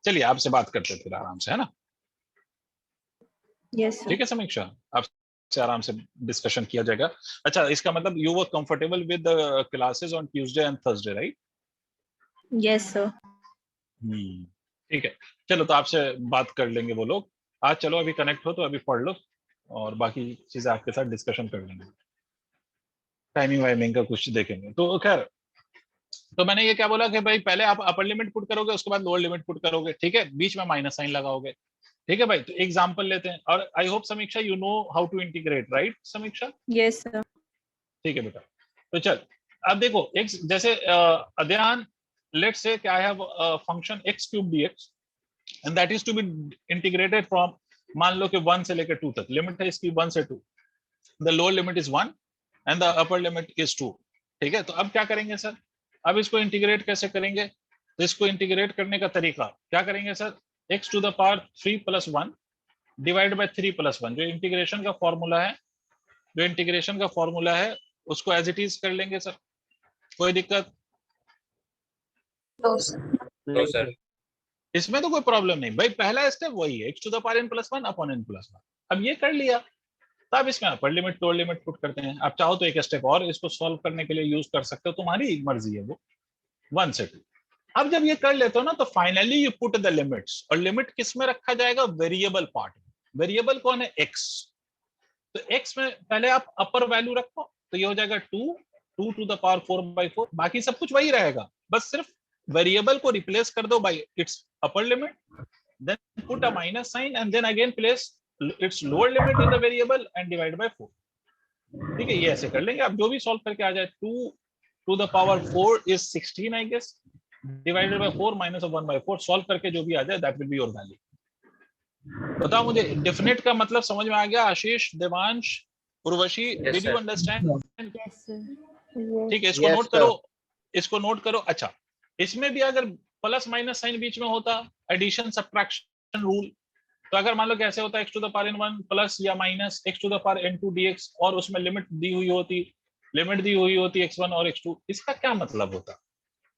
चलिए, आपसे बात करते फिर आराम से, है ना? Yes, sir. ठीक है समीक्षा, आपसे आराम से डिस्कशन किया जाएगा। अच्छा, इसका मतलब you were comfortable with the classes on Tuesday and Thursday, right? Yes, sir. ठीक है, चलो तो आपसे बात कर लेंगे वो लोग आज। चलो अभी कनेक्ट हो तो अभी पढ़ लो, और बाकी चीजें आपके साथ डिस्कशन कर लेंगे, टाइमिंग वाइमिंग का कुछ देखेंगे। तो खैर, तो मैंने ये क्या बोला कि भाई पहले आप अपर लिमिट पुट करोगे, उसके बाद लोअर लिमिट पुट करोगे, ठीक है? बीच में माइनस साइन लगाओगे, ठीक है भाई? तो एग्जांपल लेते हैं, और I hope Samiksha you know how to integrate, right Samiksha? Yes, sir. ठीक है बेटा। तो चल, अब देखो, एक जैसे अध्ययन, लेट्स से कि I have function x³ dx and that is to be integrated from, मान लो कि 1 से लेकर 2 तक लिमिट है इसकी, 1 से 2, the lower limit is 1 and the upper limit is 2, ठीक है? तो अब क्या करेंगे सर? अब इसको इंटीग्रेट कैसे करेंगे? तो इसको इंटीग्रेट करने का तरीका क्या करेंगे sir? x to the power 3 + 1 divide by 3 + 1, जो इंटीग्रेशन का फॉर्मूला है, उसको एज इट इज कर लेंगे सर। कोई दिक्कत? No, sir. No, sir. इसमें तो कोई प्रॉब्लम नहीं भाई, पहला स्टेप वही है, x to the power n+1 upon n+1। अब ये कर लिया, तब इसमें upper limit lower limit put करते हैं। आप चाहो तो एक स्टेप और इसको सॉल्व करने के लिए यूज कर सकते हो, तुम्हारी मर्जी है वो, 1 से 2। अब जब ये कर लेते हो ना, तो finally you put the limits, और लिमिट किस में रखा जाएगा? वेरिएबल पार्ट में। वेरिएबल कौन है? x। तो x में पहले आप अपर वैल्यू रखो, तो ये हो जाएगा 2 to the power 4/4, बाकी सब कुछ वही रहेगा, बस सिर्फ वेरिएबल को रिप्लेस कर दो by its upper limit, then put a minus sign, and then again place its lower limit in the variable and divide by 4. ठीक है, ये ऐसे कर लेंगे, आप जो भी सॉल्व करके आ जाए। 2 to the power 4 is 16 I guess, divided by 4 minus 1/4, solve करके जो भी आ जाए that will be your value. बताओ मुझे डेफिनेट का मतलब समझ में आ गया? Ashish, Devansh, Urvashi, Yes, did you sir. Understand? Yes, sir. Yes. ठीक है, इसको Yes, नोट sir. करो, इसको नोट करो। अच्छा, इसमें भी अगर प्लस माइनस साइन बीच में होता, एडिशन सब्ट्रैक्शन रूल, तो अगर मान लो कैसे होता है, x to the power n1 plus या minus x to the power n2 dx, और उसमें लिमिट दी हुई होती x1 और x2, इसका क्या मतलब होता?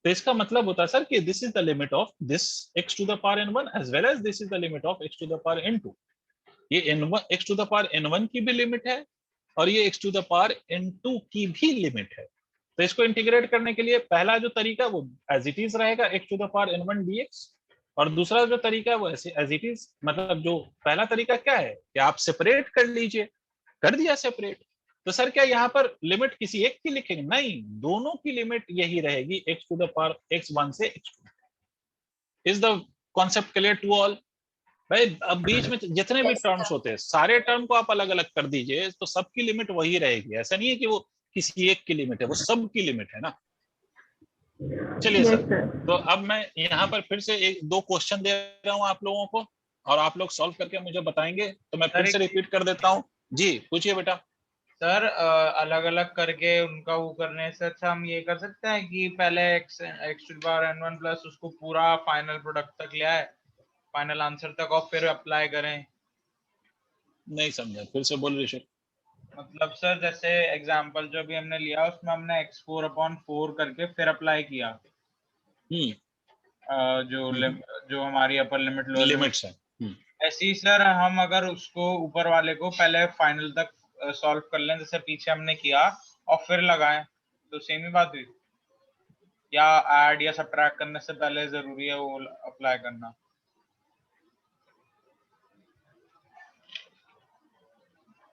तो इसका मतलब होता है सर कि this is the limit of this x to the power n1 as well as this is the limit of x to the power n2। ये n1 x to the power n1 की भी लिमिट है और ये x to the power n2 की भी लिमिट है। तो इसको इंटीग्रेट करने के लिए पहला जो तरीका वो एज इट इज रहेगा x to the power n1 dx, और दूसरा जो तरीका है वो ऐसे एज इट इज, मतलब जो पहला तरीका क्या है कि आप सेपरेट कर लीजिए, कर दिया सेपरेट। तो सर क्या यहाँ पर लिमिट किसी एक की लिखेंगे? नहीं, दोनों की लिमिट यही रहेगी, x to the power x1 से x2। Is the concept clear to all? भाई अब बीच में जितने भी Yes, टर्म्स sir. होते हैं सारे टर्म को आप अलग अलग कर दीजिए तो सबकी लिमिट वही रहेगी। ऐसा नहीं है कि वो किसी एक की लिमिट है, वो सब की लिमिट है ना। चलिए Yes, सर, sir. तो अब मैं यहाँ पर फिर से एक दो क्वेश्चन दे रहा हूँ आप लोगों को, और आप लोग सॉल्व करके मुझे बताएंगे। तो मैं फिर से रिपीट कर देता हूँ। जी पूछिए बेटा। सर अलग अलग करके उनका वो करने से अच्छा हम ये कर सकते हैं कि पहले x to the power n1 plus उसको पूरा फाइनल प्रोडक्ट तक ले आए, फाइनल आंसर तक, और फिर अप्लाई करें। नहीं समझा, फिर से बोल ऋषि। मतलब सर जैसे एग्जांपल जो भी हमने लिया उसमें हमने x4/4 करके फिर अप्लाई किया हम्म जो हमारी upper limit lower limit. Limits है। ऐसे ही सर हम अगर उसको ऊपर वाले को पहले फाइनल तक सॉल्व कर लें जैसे पीछे हमने किया और फिर लगाएं, तो सेम ही बात हुई, या ऐड या सब्ट्रैक्ट करने से पहले जरूरी है वो अप्लाई करना?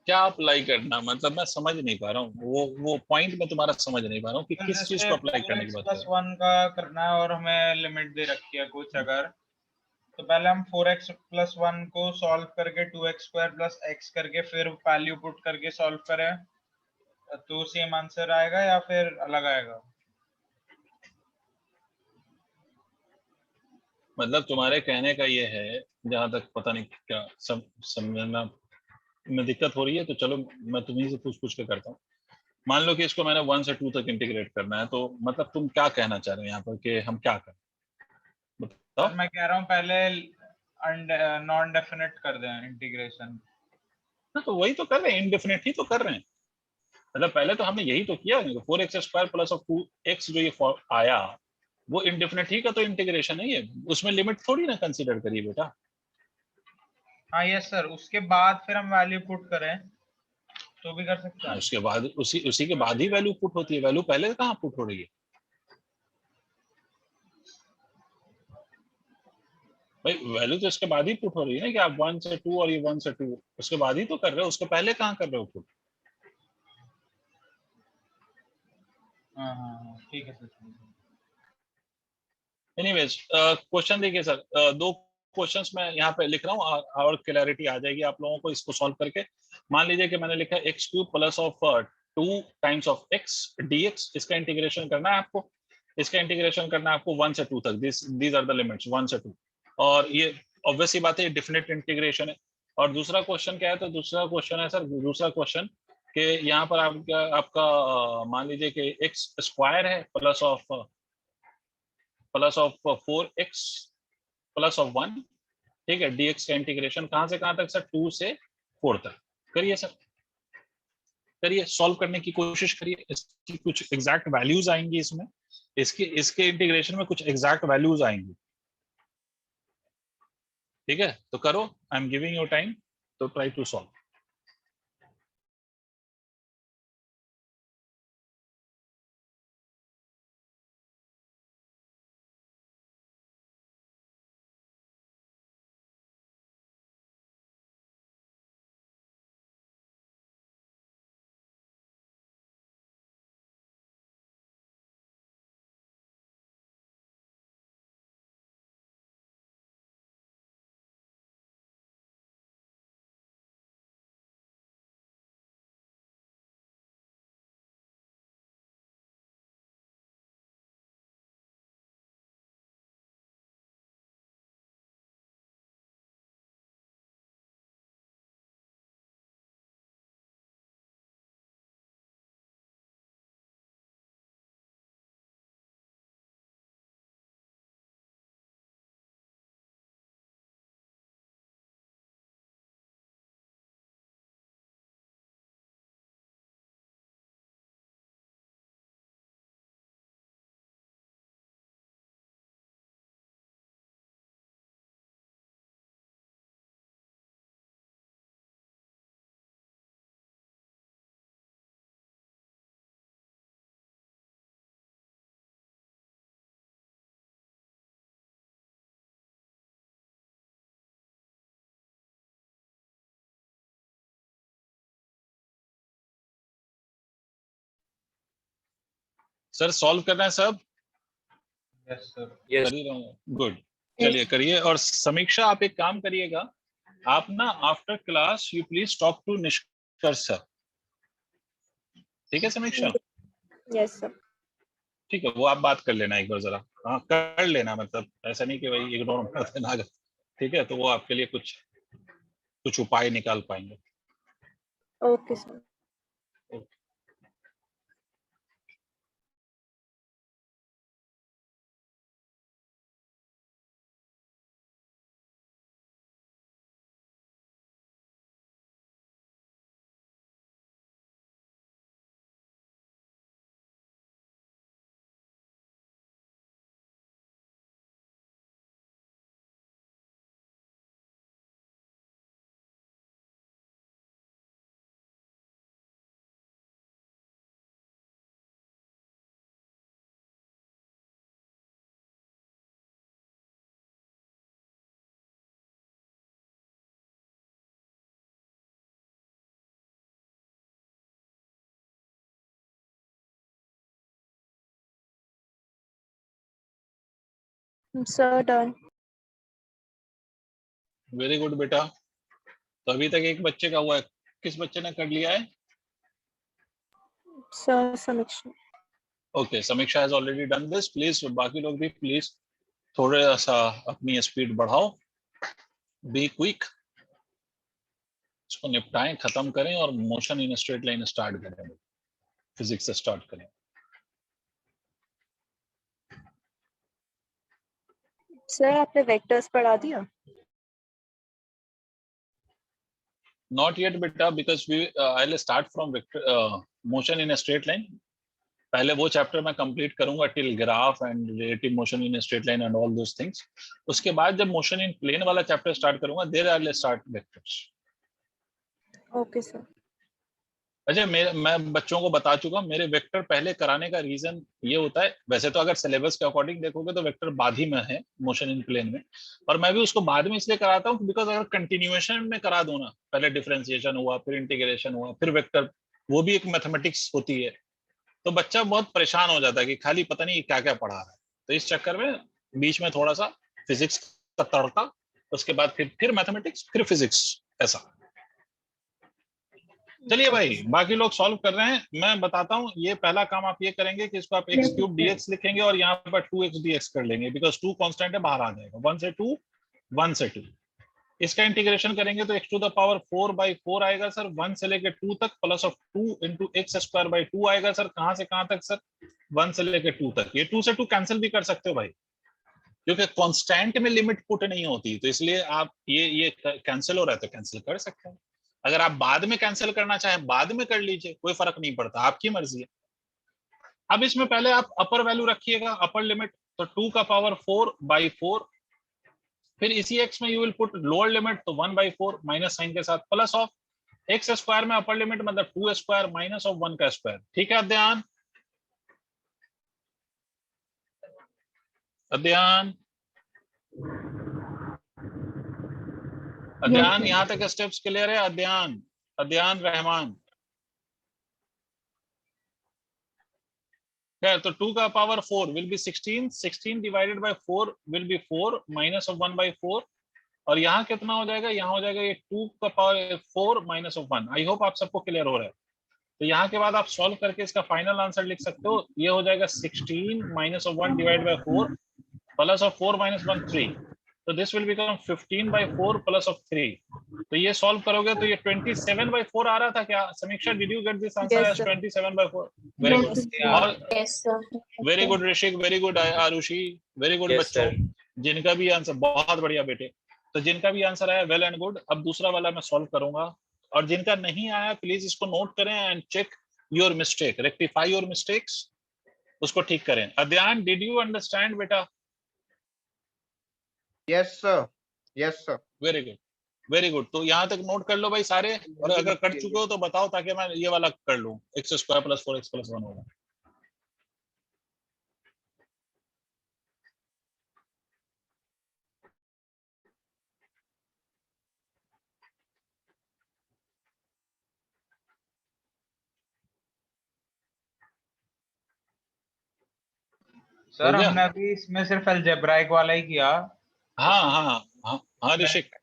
क्या अप्लाई करना मतलब मैं समझ नहीं पा रहा हूँ, वो पॉइंट मैं तुम्हारा समझ नहीं पा रहा हूँ कि तो किस चीज जैसे को अप्लाई करने की बात कर रहे 4x+1 का करना है और हमें लिमिट दे रखी है कुछ अगर, तो पहले हम 4x+1 को सॉल्व करके 2x² + x करके फिर वैल्यू पुट करके सॉल्व करें, तो सेम आंसर आएगा या फिर अलग आएगा? मतलब तुम्हारे कहने का ये है, जहां तक पता नहीं क्या समझना में दिक्कत हो रही है, तो चलो मैं तुम्ही से पूछ पूछ के करता हूँ। मान लो कि इसको मैंने 1 से 2 तक इंटीग्रेट करना है, तो मतलब तुम क्या कहना चाह रहे हो यहाँ पर कि हम क्या करें, बताओ। सर मैं कह रहा हूँ पहले नॉन डेफिनेट कर दें इंटीग्रेशन। हाँ, तो वही तो कर रहे हैं, इनडेफिनेट ही तो कर रहे हैं। मतलब पहले तो हमने यही तो किया, 4x² प्लस ऑफ 2x जो ये आया वो इनडेफिनेट ही का तो इंटीग्रेशन है ये, उसमें लिमिट थोड़ी ना कंसीडर करिए बेटा। हाँ यस सर, उसके बाद फिर हम वैल्यू पुट करें तो भी कर सकते हाँ, हैं? उसके बाद उसी के बाद ही वैल्यू पुट होती है, वैल्यू पहले कहाँ पुट हो रही है भाई? वैल्यू तो इसके बाद ही पुट हो रही है ना, कि आप 1 से 2 और ये 1 से 2 उसके बाद ही तो कर रहे हो, उसके पहले कहाँ कर रहे हो पुट? हाँ हाँ हाँ ठीक है सर। एनीवेज क्वेश्चन देखिए सर, दो क्वेश्चंस मैं यहाँ पे लिख रहा हूँ और क्लैरिटी आ जाएगी आप लोगों को इसको सॉल्व करके। मान लीजिए कि मैंने लिखा है x³ plus of 2 times of x dx, इसका इंटीग्रेशन करना है आपको। इसका इंटीग्रेशन करना है आपको 1 से 2 तक, दीज आर द लिमिट्स 1 से 2, और ये ऑब्वियस सी बात है डेफिनेट इंटीग्रेशन है। और दूसरा क्वेश्चन क्या है, तो दूसरा क्वेश्चन है सर, दूसरा क्वेश्चन कि यहाँ पर आपका मान लीजिए कि x² है plus of 4x plus of 1, ठीक है। dx का इंटीग्रेशन कहां से कहां तक सर? 2 से 4 तक। करिए सर, करिए, सॉल्व करने की कोशिश करिए। इसकी कुछ एग्जैक्ट वैल्यूज आएंगी इसमें, इसके इंटीग्रेशन में कुछ एग्जैक्ट वैल्यूज आएंगी, ठीक है। तो करो, I am giving you time, तो try to solve. Sir solve करना है सब? Yes sir. Yes. कर ही रहा हूँ, गुड। चलिए करिए। और समीक्षा आप एक काम करिएगा, आप ना after class you please talk to Nishkarsh sir, ठीक है समीक्षा? Yes, sir. ठीक है, वो आप बात कर लेना एक बार जरा, हाँ कर लेना, मतलब ऐसा नहीं कि भाई इग्नोर कर देना अगर, ठीक है? तो वो आपके लिए कुछ कुछ उपाय निकाल पाएंगे। Okay, sir. Sir, done. Very good बेटा। तो अभी तक एक बच्चे का हुआ है, किस बच्चे ने कर लिया है? Sir, Samiksha. ओके, समीक्षा has already done this. Please बाकी लोग भी प्लीज थोड़ा सा अपनी स्पीड बढ़ाओ, बी क्विक, इसको निपटाएं, खत्म करें और motion in straight line start करें, फिजिक्स से स्टार्ट करें। Sir, आपने vectors पढ़ा दिया? Not yet बेटा, because I'll start from motion in a straight line. पहले वो चैप्टर मैं कंप्लीट करूंगा till graph and relative motion in straight line and all those things. उसके बाद जब मोशन इन प्लेन वाला चैप्टर स्टार्ट करूंगा, there I will start vectors. Okay, sir. अच्छा, मैं बच्चों को बता चुका हूं, मेरे वेक्टर पहले कराने का रीजन ये होता है, वैसे तो अगर सिलेबस के अकॉर्डिंग देखोगे तो वेक्टर बाद ही में है मोशन इन प्लेन में, और मैं भी उसको बाद में इसलिए कराता हूँ बिकॉज अगर कंटिन्यूएशन में करा दूं ना, पहले डिफरेंशिएशन हुआ, फिर इंटीग्रेशन हुआ, फिर वेक्टर, वो भी एक मैथमेटिक्स होती है, तो बच्चा बहुत परेशान हो जाता है कि खाली पता नहीं क्या क्या पढ़ा रहा है। तो इस चक्कर में बीच में थोड़ा सा फिजिक्स का तड़का, उसके बाद फिर मैथमेटिक्स, फिर फिजिक्स, ऐसा। चलिए भाई, बाकी लोग सॉल्व कर रहे हैं, मैं बताता हूँ। ये पहला काम आप ये करेंगे कि इसको आप x क्यूब dx लिखेंगे और यहाँ पर 2x dx कर लेंगे, बिकॉज 2 कांस्टेंट है, बाहर आ जाएगा। 1 से 2, 1 से 2, इसका इंटीग्रेशन करेंगे तो x टू द पावर 4/4 आएगा सर, 1 से लेके 2 तक, plus of 2 into x square by 2 आएगा सर। कहां से कहां तक सर? 1 से लेके 2 तक। ये 2 से 2 कैंसिल भी कर सकते हो भाई, क्योंकि कांस्टेंट में लिमिट पुट नहीं होती, तो इसलिए आप ये कैंसिल हो रहा है तो कैंसिल कर सकते हैं। अगर आप बाद में कैंसिल करना चाहें बाद में कर लीजिए, कोई फर्क नहीं पड़ता, आपकी मर्जी है। अब इसमें पहले आप अपर वैल्यू रखिएगा, अपर लिमिट, तो 2 का पावर 4/4, फिर इसी x में you will put lower limit, तो 1/4 माइनस साइन के साथ, प्लस ऑफ एक्स स्क्वायर में अपर लिमिट मतलब 2 स्क्वायर माइनस ऑफ 1 का स्क्वायर। ठीक है अध्ययन? अध्ययन अध्ययन यहाँ तक स्टेप्स क्लियर है? अध्ययन अध्ययन रहमान, तो 2 का power 4 will be 16, 16 divided by 4 will be 4 minus of 1/4, और यहाँ कितना हो जाएगा? यहाँ हो जाएगा ये 2 का power 4 minus of 1। I hope आप सबको क्लियर हो रहा है। तो यहाँ के बाद आप सॉल्व करके इसका फाइनल आंसर लिख सकते हो। ये हो जाएगा 16 minus of 1 divide by 4 plus of 4 minus 1 3, तो this will become 15/4 plus of 3। तो ये सॉल्व करोगे तो ये 27/4 आ रहा था क्या Samiksha? Did you get this answer as 27/4? Very good. और Yes, sir. Very good Rishik, very good Arushi, very good Yes, बच्चों, sir. जिनका भी आंसर, बहुत बढ़िया बेटे, तो जिनका भी आंसर आया वेल एंड गुड। अब दूसरा वाला मैं सॉल्व करूंगा, और जिनका नहीं आया प्लीज इसको नोट करें and check your mistake, rectify your mistakes, उसको ठीक करें। अध्ययन, डिड यू अंडरस्टैंड बेटा? Yes sir, yes sir. Very good, very good. तो यहाँ तक नोट कर लो भाई सारे, और अगर कर चुके हो तो बताओ ताकि मैं ये वाला कर लूं, x square plus 4x plus 1 होगा। सर हो गया? हमने अभी इसमें सिर्फ अलजेब्राइक वाला ही किया। हाँ हाँ हाँ हाँ ऋषिक,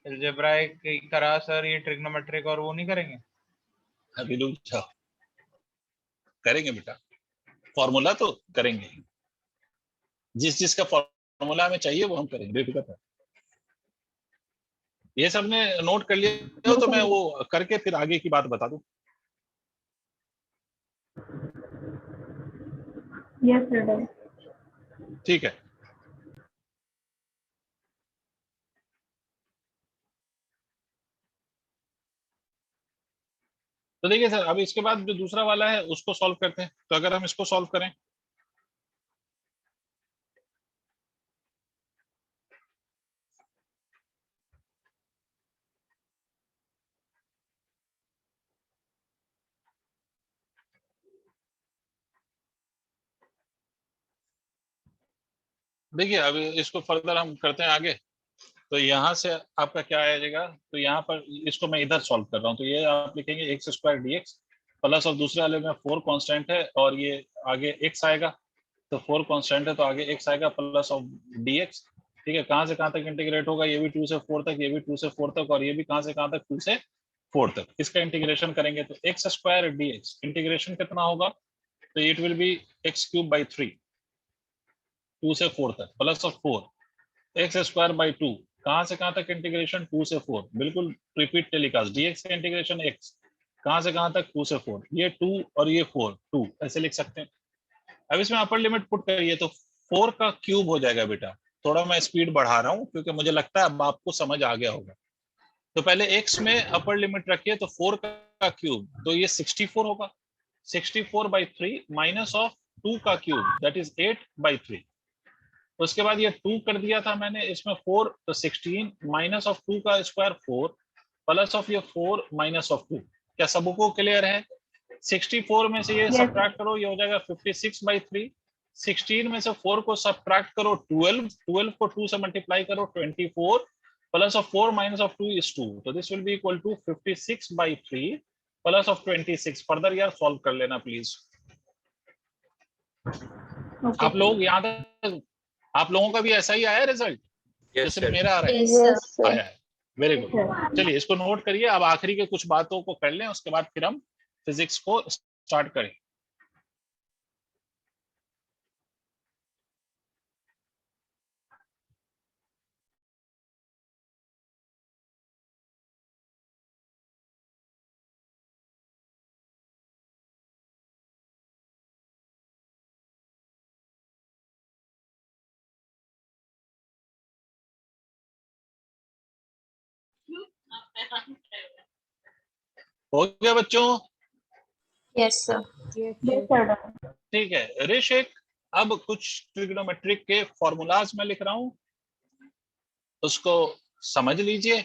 अलजेब्राइक करा सर, ये ट्रिग्नोमेट्रिक और वो नहीं करेंगे? अभी रुक जाओ, करेंगे बेटा, फॉर्मूला तो करेंगे, जिस जिसका फॉर्मूला हमें चाहिए वो हम करेंगे, बेफिक्र है। ये सब ने नोट कर लिया हो तो मैं वो करके फिर आगे की बात बता दूं। Yes, sir. ठीक है, तो देखिए सर, अब इसके बाद जो दूसरा वाला है उसको सॉल्व करते हैं। तो अगर हम इसको सॉल्व करें, देखिए अब इसको फर्दर हम करते हैं आगे। तो यहाँ से आपका क्या आ जाएगा, तो यहाँ पर इसको मैं इधर सॉल्व कर रहा हूँ, तो ये आप लिखेंगे x square D x plus, और दूसरे वाले में 4 कांस्टेंट है और ये आगे x आएगा, तो 4 कांस्टेंट है तो आगे x आएगा प्लस ऑफ dx। ठीक है, कहाँ से कहाँ तक इंटीग्रेट होगा, ये भी 2 से 4 तक, ये भी 2 से 4 तक, और ये भी कहाँ से कहाँ तक 2 से 4 तक। इसका इंटीग्रेशन करेंगे तो x square D x integration कितना होगा, तो it will B x cube by 3 2 से 4 तक plus of 4 x square by 2, कहाँ से कहाँ तक इंटीग्रेशन 2 से 4, बिल्कुल रिपीट टेलीकास्ट, dx का इंटीग्रेशन x कहाँ से कहाँ तक 2 से 4, ये 2 और ये 4 2 ऐसे लिख सकते हैं। अब इसमें अपर लिमिट पुट करिए तो 4 का क्यूब हो जाएगा बेटा। थोड़ा मैं स्पीड बढ़ा रहा हूँ क्योंकि मुझे लगता है अब आपको समझ आ गया होगा। तो पहले x में अपर लिमिट रखिए तो 4 का क्यूब, तो ये 64 होगा, 64 बाई 3 माइनस ऑफ 2 का क्यूब दैट इज 8 बाई 3। उसके बाद ये 2 कर दिया था मैंने, इसमें 4 तो 16 माइनस ऑफ 2 का स्क्वायर 4 प्लस ऑफ ये 4 माइनस ऑफ 2। क्या सबको क्लियर है? 64 में से ये Yes. सब्ट्रैक्ट करो, ये हो जाएगा 56 बाई 3। 16 में से 4 को सब्ट्रैक्ट करो 12, 12 को 2 से मल्टीप्लाई करो 24 plus of 4 minus of 2 is 2, तो this will be equal to 56 by 3 plus of 26। Further यार सॉल्व कर लेना प्लीज। Okay. आप लोग याद, आप लोगों का भी ऐसा ही आया रिजल्ट जैसे मेरा आ रहा है? Yes, Yes, sir. sir. आया है, वेरी गुड। Sir. चलिए इसको नोट करिए, अब आखिरी के कुछ बातों को कर लें, उसके बाद फिर हम फिजिक्स को स्टार्ट करें। हो गया बच्चों? Yes, sir. Yes, sir. ठीक है ऋषिक, अब कुछ ट्रिग्नोमेट्रिक के फॉर्मूलाज में लिख रहा हूं, उसको समझ लीजिए।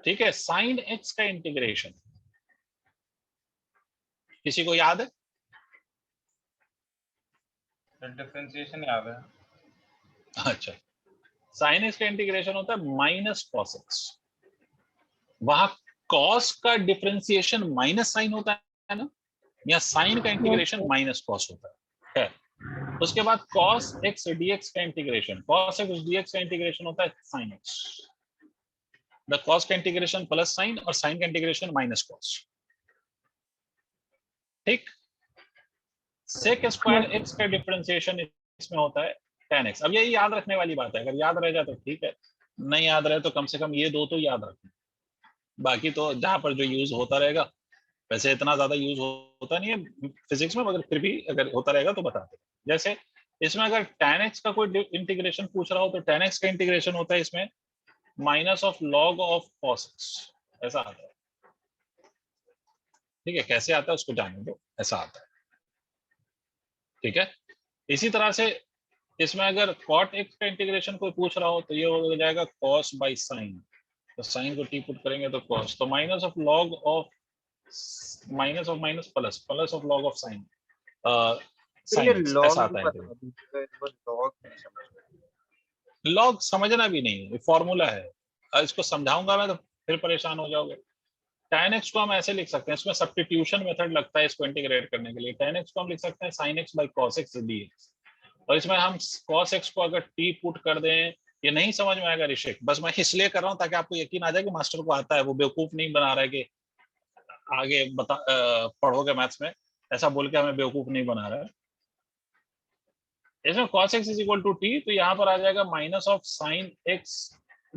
ठीक है, साइन एक्स का इंटीग्रेशन किसी को याद है? डिफरेंशिएशन याद है। अच्छा, साइन एक्स का इंटीग्रेशन होता है माइनस कॉस एक्स। वहां कॉस का डिफरेंशिएशन माइनस साइन होता है ना, या साइन का इंटीग्रेशन माइनस कॉस होता है। उसके बाद cos x dx का इंटीग्रेशन, cos x dx का इंटीग्रेशन होता है sin x। द cos का इंटीग्रेशन प्लस साइन और साइन का इंटीग्रेशन माइनस cos। ठीक, sec स्क्वायर x का डिफरेंशिएशन इसमें होता है tan x। अब यही याद रखने वाली बात है, अगर याद रह जाए तो ठीक है, नहीं याद रहे तो कम से कम ये दो तो याद रखना, बाकी तो जहां पर जो यूज होता रहेगा। वैसे इतना ज्यादा यूज होता नहीं है फिजिक्स में, मगर फिर भी अगर होता रहेगा तो बताते। जैसे इसमें अगर tan x का कोई इंटीग्रेशन पूछ रहा हो तो tan x का इंटीग्रेशन होता है इसमें minus of log of cos x, ऐसा आता है। ठीक है, कैसे आता है उसको जानने दो, ऐसा आता है। ठीक है, इसी तरह से इसमें अगर cot x का इंटीग्रेशन कोई पूछ रहा हो तो ये हो जाएगा cos बाई साइन, तो साइन को टी पुट करेंगे तो cos, तो minus of log of minus of minus plus, plus of log of sine तो ये साइन, लॉग ऐसा आता है। बता दीजिएगा, इनको लॉग नहीं समझ। लॉग समझना भी नहीं है, फॉर्मूला है। इसको समझाऊंगा मैं तो फिर परेशान हो जाओगे। tan x को हम ऐसे लिख सकते हैं, इसमें सब्स्टिट्यूशन मेथड लगता है इसको इंटीग्रेट करने के लिए। tan x को हम लिख सकते हैं sin x by cos x dx, और इसमें हम cos x को अगर t पुट कर दें, ये नहीं समझ में आएगा ऋषिक, बस मैं इसलिए कर रहा हूँ ताकि आपको यकीन आ जाए कि मास्टर को आता है, वो बेवकूफ नहीं बना रहा है कि आगे पढ़ोगे मैथ्स में ऐसा बोल के हमें बेवकूफ नहीं बना रहा है। इसमें cos x is equal to t, तो यहाँ पर आ जाएगा minus of sin x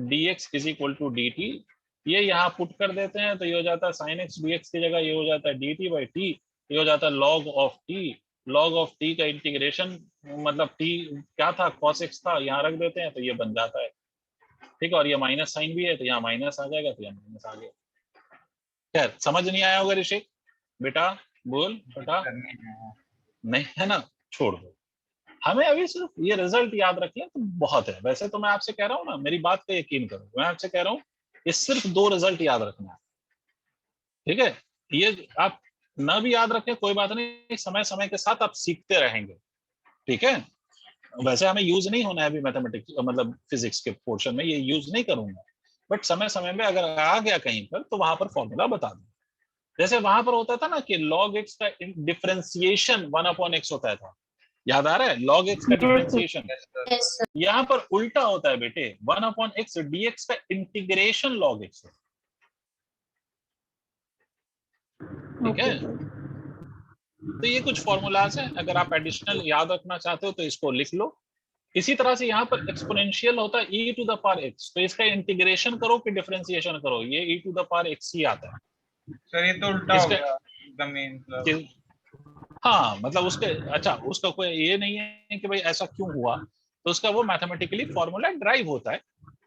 dx is equal to dt। ये यहाँ पुट कर देते हैं तो ये हो जाता है sin x dx की जगह ये हो जाता है dt बाई t, ये हो जाता है log of t। log of t का इंटीग्रेशन मतलब t क्या था, cos x था, यहाँ रख देते हैं तो ये बन जाता है, ठीक है। और ये माइनस साइन भी है तो यहाँ माइनस आ जाएगा, तो यहाँ माइनस आ गया। खैर समझ नहीं आया होगा ऋषिक? बेटा बोल बेटा, नहीं है ना, छोड़ दो। हमें अभी सिर्फ ये रिजल्ट याद रख लें तो बहुत है। वैसे तो मैं आपसे कह रहा हूँ ना, मेरी बात पे यकीन करो, मैं आपसे कह रहा हूँ ये सिर्फ 2 रिजल्ट याद रखना है, ठीक है। ये आप ना भी याद रखें कोई बात नहीं, समय समय के साथ आप सीखते रहेंगे, ठीक है। वैसे हमें यूज नहीं होना है अभी मैथमेटिक्स मतलब फिजिक्स के पोर्शन में, ये यूज नहीं करूंगा, बट समय समय में अगर आ गया कहीं पर तो वहां पर फॉर्मूला बता दूं। जैसे वहां पर होता था ना कि log x का डिफरेंशिएशन 1/x होता था, याद आ रहा है? log x का डिफरेंशिएशन। Yes, sir. यहाँ पर उल्टा होता है बेटे, 1/x dx का इंटीग्रेशन log x, ठीक है। तो ये कुछ फॉर्मूलाज हैं, अगर आप एडिशनल याद रखना चाहते हो तो इसको लिख लो। इसी तरह से यहाँ पर एक्सपोनेंशियल होता है e to the power x, तो इसका इंटीग्रेशन करो कि डिफरेंशिएशन करो, ये e to the power x ही आता है। सर ये तो उल्टा हो गया द मेन हाँ मतलब उसके, अच्छा उसका कोई ये नहीं है कि भाई ऐसा क्यों हुआ, तो उसका वो मैथमेटिकली फॉर्मूला ड्राइव होता है,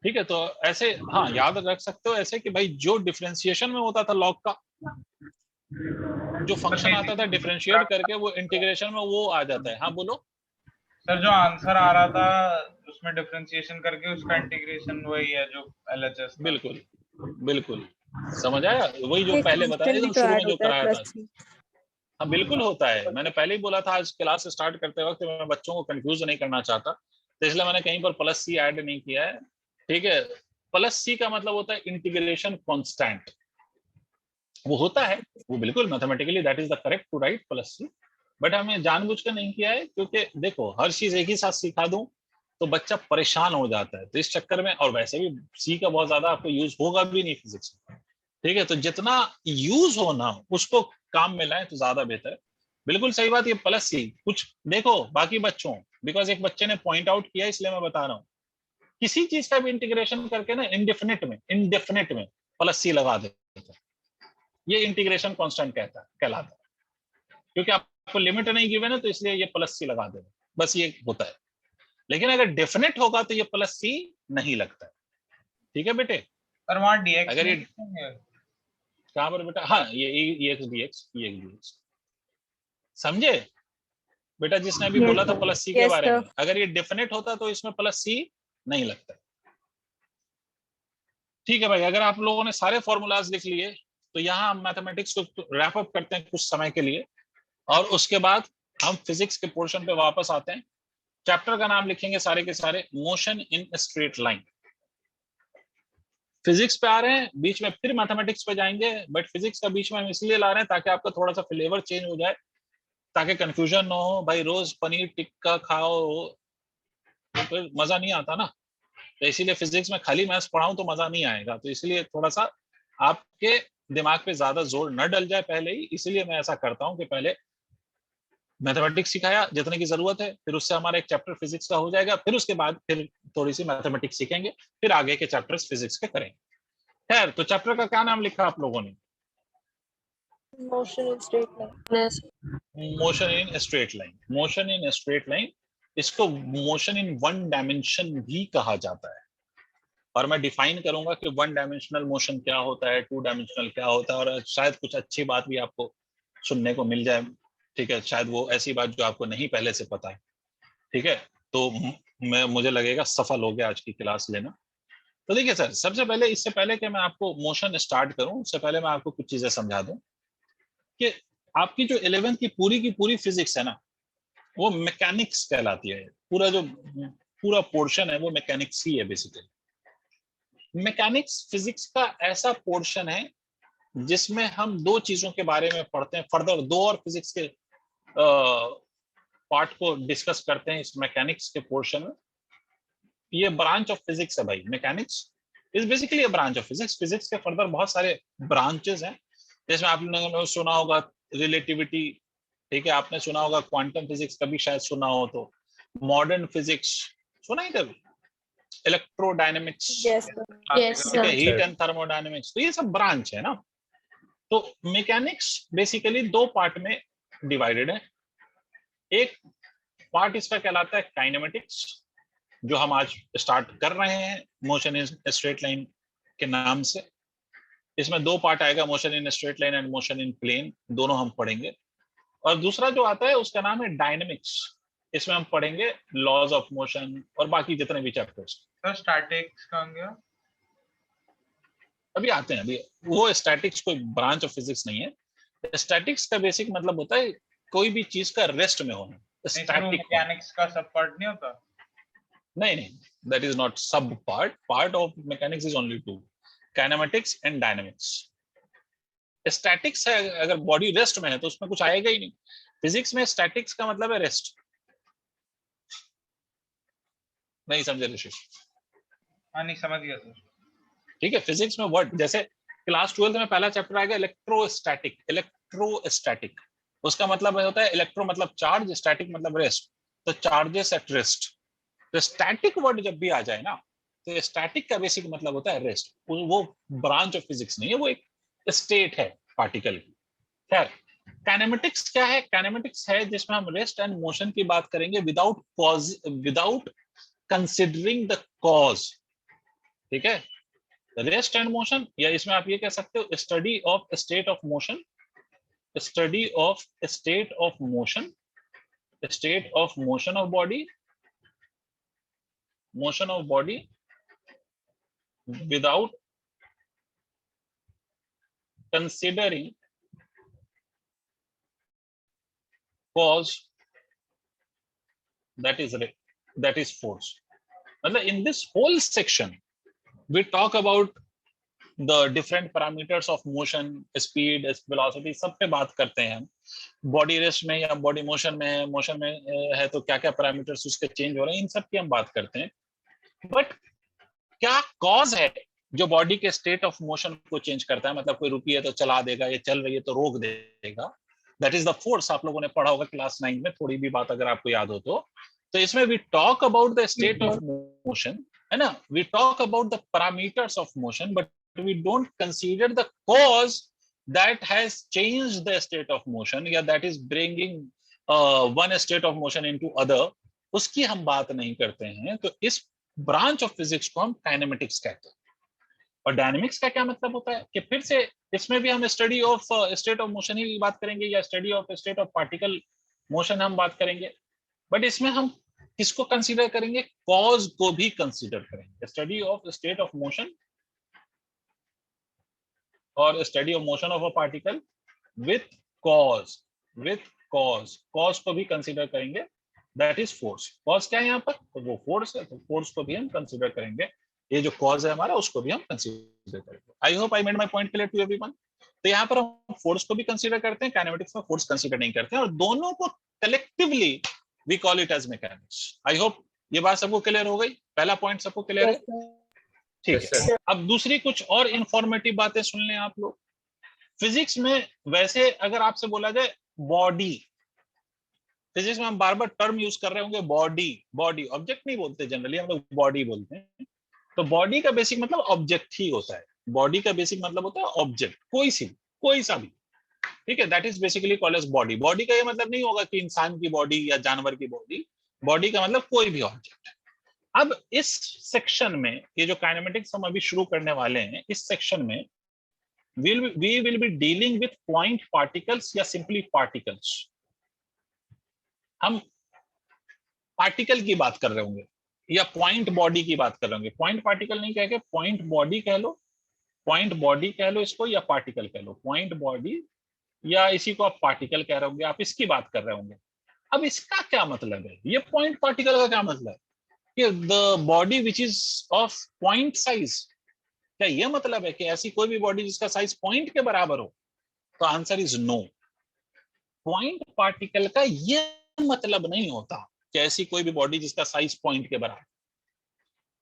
ठीक है। तो ऐसे हाँ याद रख सकते हो ऐसे कि भाई जो डिफरेंशिएशन में होता था लॉग का जो फंक्शन आता था डिफरेंशिएट करके, वो इंटीग्रेशन में वो आ जाता है। हाँ बोलो सर, जो आंसर आ रहा था उसमें डिफरेंशिएशन करके उसका इंटीग्रेशन वही है जो LHS था। बिल्कुल बिल्कुल समझ आया, वही जो एक पहले बताया constant भी एकदम तो शुरू में add जो होता है कराया था। plus C। हाँ बिल्कुल होता है, मैंने पहले ही बोला था आज क्लास स्टार्ट करते वक्त मैं बच्चों को कंफ्यूज नहीं करना चाहता, तो इसलिए मैंने कहीं पर प्लस सी ऐड नहीं किया है, ठीक है। प्लस सी का मतलब होता है इंटीग्रेशन कांस्टेंट, वो होता है, वो बिल्कुल mathematically that is the correct to write plus C, but हमें जानबूझ कर नहीं किया है क्योंकि देखो हर चीज एक ही साथ सिखा दूं तो बच्चा परेशान हो जाता है, तो इस चक्कर में, और वैसे भी सी का बहुत ज्यादा आपको यूज होगा भी नहीं फिजिक्स में, ठीक है। तो जितना यूज होना उसको काम में लाएं तो ज्यादा बेहतर है। बिल्कुल सही बात, ये प्लस सी कुछ देखो बाकी बच्चों, बिकॉज एक बच्चे ने पॉइंट आउट किया इसलिए मैं बता रहा हूँ, किसी चीज का भी इंटीग्रेशन करके ना इंडेफिनिट में प्लस सी लगा देते हैं, ये इंटीग्रेशन कांस्टेंट कहलाता है, क्योंकि आपको लिमिट नहीं गिवन है तो इसलिए ये प्लस सी लगा देते, बस ये होता है। लेकिन अगर डेफिनेट होगा तो ये प्लस सी नहीं लगता है, ठीक है बेटे। पर वहाँ dx अगर ये नहीं है। कहाँ पर बेटा, हाँ ये एक्स dx समझे बेटा, जिसने भी बोला था प्लस सी के Yes, बारे में, sir. अगर ये डेफिनेट होता तो इसमें प्लस सी नहीं लगता, ठीक है भाई। अगर आप लोगों ने सारे फॉर्मूलाज लिख लिए तो यहाँ हम मैथमेटिक्स को रैप अप करते हैं कुछ समय के लिए, और उसके बाद हम फिजिक्स के पोर्शन पे वापस आते हैं। चैप्टर का नाम लिखेंगे सारे के सारे motion in straight line. Physics पे आ रहे हैं, बीच में फिर मैथमेटिक्स पे जाएंगे, बट फिजिक्स का बीच में हम इसलिए ला रहे हैं ताकि आपका थोड़ा सा फ्लेवर चेंज हो जाए, ताकि कंफ्यूजन ना हो। भाई रोज पनीर टिक्का खाओ तो फिर मजा नहीं आता ना, तो इसीलिए फिजिक्स में खाली मैथ्स पढ़ाऊं तो मजा नहीं आएगा, तो इसलिए थोड़ा सा आपके दिमाग पे ज्यादा जोर न डल जाए पहले ही, इसलिए मैं ऐसा करता हूं कि पहले मैथमेटिक्स सिखाया जितने की जरूरत है, फिर उससे हमारा एक चैप्टर फिजिक्स का हो जाएगा, फिर उसके बाद फिर थोड़ी सी मैथमेटिक्स सीखेंगे, फिर आगे के चैप्टर्स फिजिक्स के करेंगे। खैर, तो चैप्टर का क्या नाम लिखा आप लोगों ने? Motion in straight line. Yes. Motion in straight line. Motion in straight line, इसको मोशन इन वन डायमेंशन भी कहा जाता है, और मैं डिफाइन करूंगा कि वन डायमेंशनल मोशन क्या होता है, टू डायमेंशनल क्या होता है, और शायद कुछ अच्छी बात भी आपको सुनने को मिल जाए, ठीक है। शायद वो ऐसी बात जो आपको नहीं पहले से पता है, ठीक है। तो मुझे लगेगा सफल हो गया आज की क्लास लेना। तो देखिए सर, सबसे पहले, इससे पहले कि मैं आपको मोशन स्टार्ट करूं, उससे पहले मैं आपको कुछ चीजें समझा दूं कि आपकी जो 11th की पूरी फिजिक्स है ना, वो मैकेनिक्स कहलाती है। पूरा पोर्शन है वो मैकेनिक्स ही है बेसिकली। मैकेनिक्स फिजिक्स का ऐसा पोर्शन है जिसमें हम दो चीजों के बारे में पढ़ते हैं फर्दर, दो और फिजिक्स के पार्ट को डिस्कस करते हैं इस मैकेनिक्स के पोर्शन में। ये ब्रांच ऑफ फिजिक्स है भाई, mechanics is basically a branch of physics. Physics के फर्दर बहुत सारे ब्रांचेस हैं, जिसमें आप लोगों ने सुना होगा रिलेटिविटी, ठीक है, आपने सुना होगा क्वांटम फिजिक्स, कभी शायद सुना हो तो, मॉडर्न फिजिक्स सुना है कभी, इलेक्ट्रोडायनेमिक्स, Yes, sir. Yes, ठीक है, sir. हीट एंड थर्मोडायनेमिक्स, तो ये सब ब्रांच है ना। तो मैकेनिक्स बेसिकली दो पार्ट में डिवाइडेड है। एक पार्ट इसका कहलाता है काइनेमेटिक्स, जो हम आज स्टार्ट कर रहे हैं मोशन इन स्ट्रेट लाइन के नाम से। इसमें दो पार्ट आएगा, motion in straight line and motion in plane, दोनों हम पढ़ेंगे। और दूसरा जो आता है उसका नाम है डायनेमिक्स, इसमें हम पढ़ेंगे लॉज ऑफ मोशन और बाकी जितने भी चैप्टर्स। तो स्टैटिक्स कहाँ गया? अभी आते हैं, अभी वो स्टैटिक्स कोई ब्रांच ऑफ फिजिक्स नहीं है। स्टैटिक्स का बेसिक मतलब होता है कोई भी चीज का रेस्ट में होना, स्टैटिक। मैकेनिक्स का सब पार्ट नहीं होता? नहीं, that is not sub part of mechanics is only two, kinematics and dynamics. Statics है, अगर बॉडी रेस्ट में है तो उसमें कुछ आएगा ही नहीं। फिजिक्स में स्टैटिक्स का मतलब है रेस्ट। नहीं समझे ऋषि? हाँ नहीं समझ गया सर। ठीक है, फिजिक्स में वर्ड जैसे क्लास 12 में पहला चैप्टर आएगा इलेक्ट्रोस्टैटिक। इलेक्ट्रोस्टैटिक उसका मतलब होता है इलेक्ट्रो मतलब चार्ज, स्टैटिक मतलब रेस्ट, तो चार्जेस एट रेस्ट। तो स्टैटिक वर्ड जब भी आ जाए ना, तो स्टैटिक का बेसिक मतलब होता है रेस्ट। वो ब्रांच ऑफ फिजिक्स नहीं है, वो एक स्टेट है पार्टिकल की। खैर, काइनेमेटिक्स क्या है? काइनेमेटिक्स है जिसमें हम रेस्ट एंड मोशन की बात करेंगे without cause, without considering the cause. ठीक है, रेस्ट एंड मोशन, या इसमें आप ये कह सकते हो study of state of motion, study of state of motion, state of motion of body, motion of body without considering cause, that is force. मतलब in this whole section we talk about the different parameters of motion, speed, velocity, सब पे बात करते हैं हम। बॉडी रेस्ट में या बॉडी मोशन में है, मोशन में है तो क्या क्या पैरामीटर्स उसके चेंज हो रहे हैं, इन सब की हम बात करते हैं। बट क्या कॉज है जो बॉडी के स्टेट ऑफ मोशन को चेंज करता है? मतलब कोई रुकी है तो चला देगा, ये चल रही है तो रोक देगा, दैट इज द फोर्स। आप लोगों ने पढ़ा होगा क्लास 9 में, थोड़ी भी बात अगर आपको याद हो तो इसमें we talk about the state of motion, है ना, we talk about the parameters of motion, but we don't consider the cause that has changed the state of motion, या that is bringing one state of motion into other, उसकी हम बात नहीं करते हैं। तो इस ब्रांच ऑफ फिजिक्स को हम काइनेमेटिक्स कहते हैं। और डायनेमिक्स का क्या मतलब होता है कि फिर से इसमें भी हम study of state of motion ही बात करेंगे, या study of state of particle motion हम बात करेंगे, बट इसमें हम किसको कंसीडर करेंगे? कॉज को भी कंसीडर करेंगे। Study of state of motion और study of motion of a particle with cause, cause को भी कंसीडर करेंगे, दैट इज फोर्स। कॉज क्या है यहाँ पर? तो वो फोर्स है, तो फोर्स को भी हम कंसीडर करेंगे। ये जो कॉज है हमारा, उसको भी हम कंसीडर करेंगे। I hope I made my point clear to everyone. तो यहाँ पर हम फोर्स को भी कंसीडर करते हैं, काइनेमेटिक्स में फोर्स कंसीडर नहीं करते हैं, और दोनों को collectively we call it as mechanics. I hope ये बात सबको क्लियर हो गई। पहला पॉइंट सबको क्लियर है? ठीक है। अब दूसरी कुछ और इंफॉर्मेटिव बातें सुन लें आप लोग। फिजिक्स में वैसे अगर आपसे बोला जाए बॉडी, फिजिक्स में हम बार बार टर्म यूज कर रहे होंगे बॉडी, ऑब्जेक्ट नहीं बोलते जनरली, हम लोग बॉडी बोलते हैं। तो बॉडी का बेसिक मतलब ऑब्जेक्ट ही होता है। बॉडी का बेसिक मतलब होता है ऑब्जेक्ट, कोई सा भी, ठीक है, that is basically called as body. Body का ये मतलब नहीं होगा कि इंसान की बॉडी या जानवर की बॉडी, बॉडी का मतलब कोई भी ऑब्जेक्ट। अब इस सेक्शन में, ये जो काइनेमेटिक्स हम अभी शुरू करने वाले हैं, इस सेक्शन में we will be dealing with point particles या simply particles। हम पार्टिकल की बात कर रहे होंगे या पॉइंट बॉडी की बात कर रहे होंगे। पॉइंट पार्टिकल नहीं कह के पॉइंट बॉडी कह लो, पॉइंट बॉडी कह लो इसको, या पार्टिकल कह लो। पॉइंट बॉडी या इसी को आप पार्टिकल कह रहे होंगे, आप इसकी बात कर रहे होंगे। अब इसका क्या मतलब है? ये पॉइंट पार्टिकल का क्या मतलब है? The body which is of point size, क्या ये मतलब है कि ऐसी कोई भी बॉडी जिसका साइज पॉइंट के बराबर हो? तो answer is no. Point particle का ये मतलब नहीं होता कि ऐसी कोई भी बॉडी जिसका साइज पॉइंट के बराबर।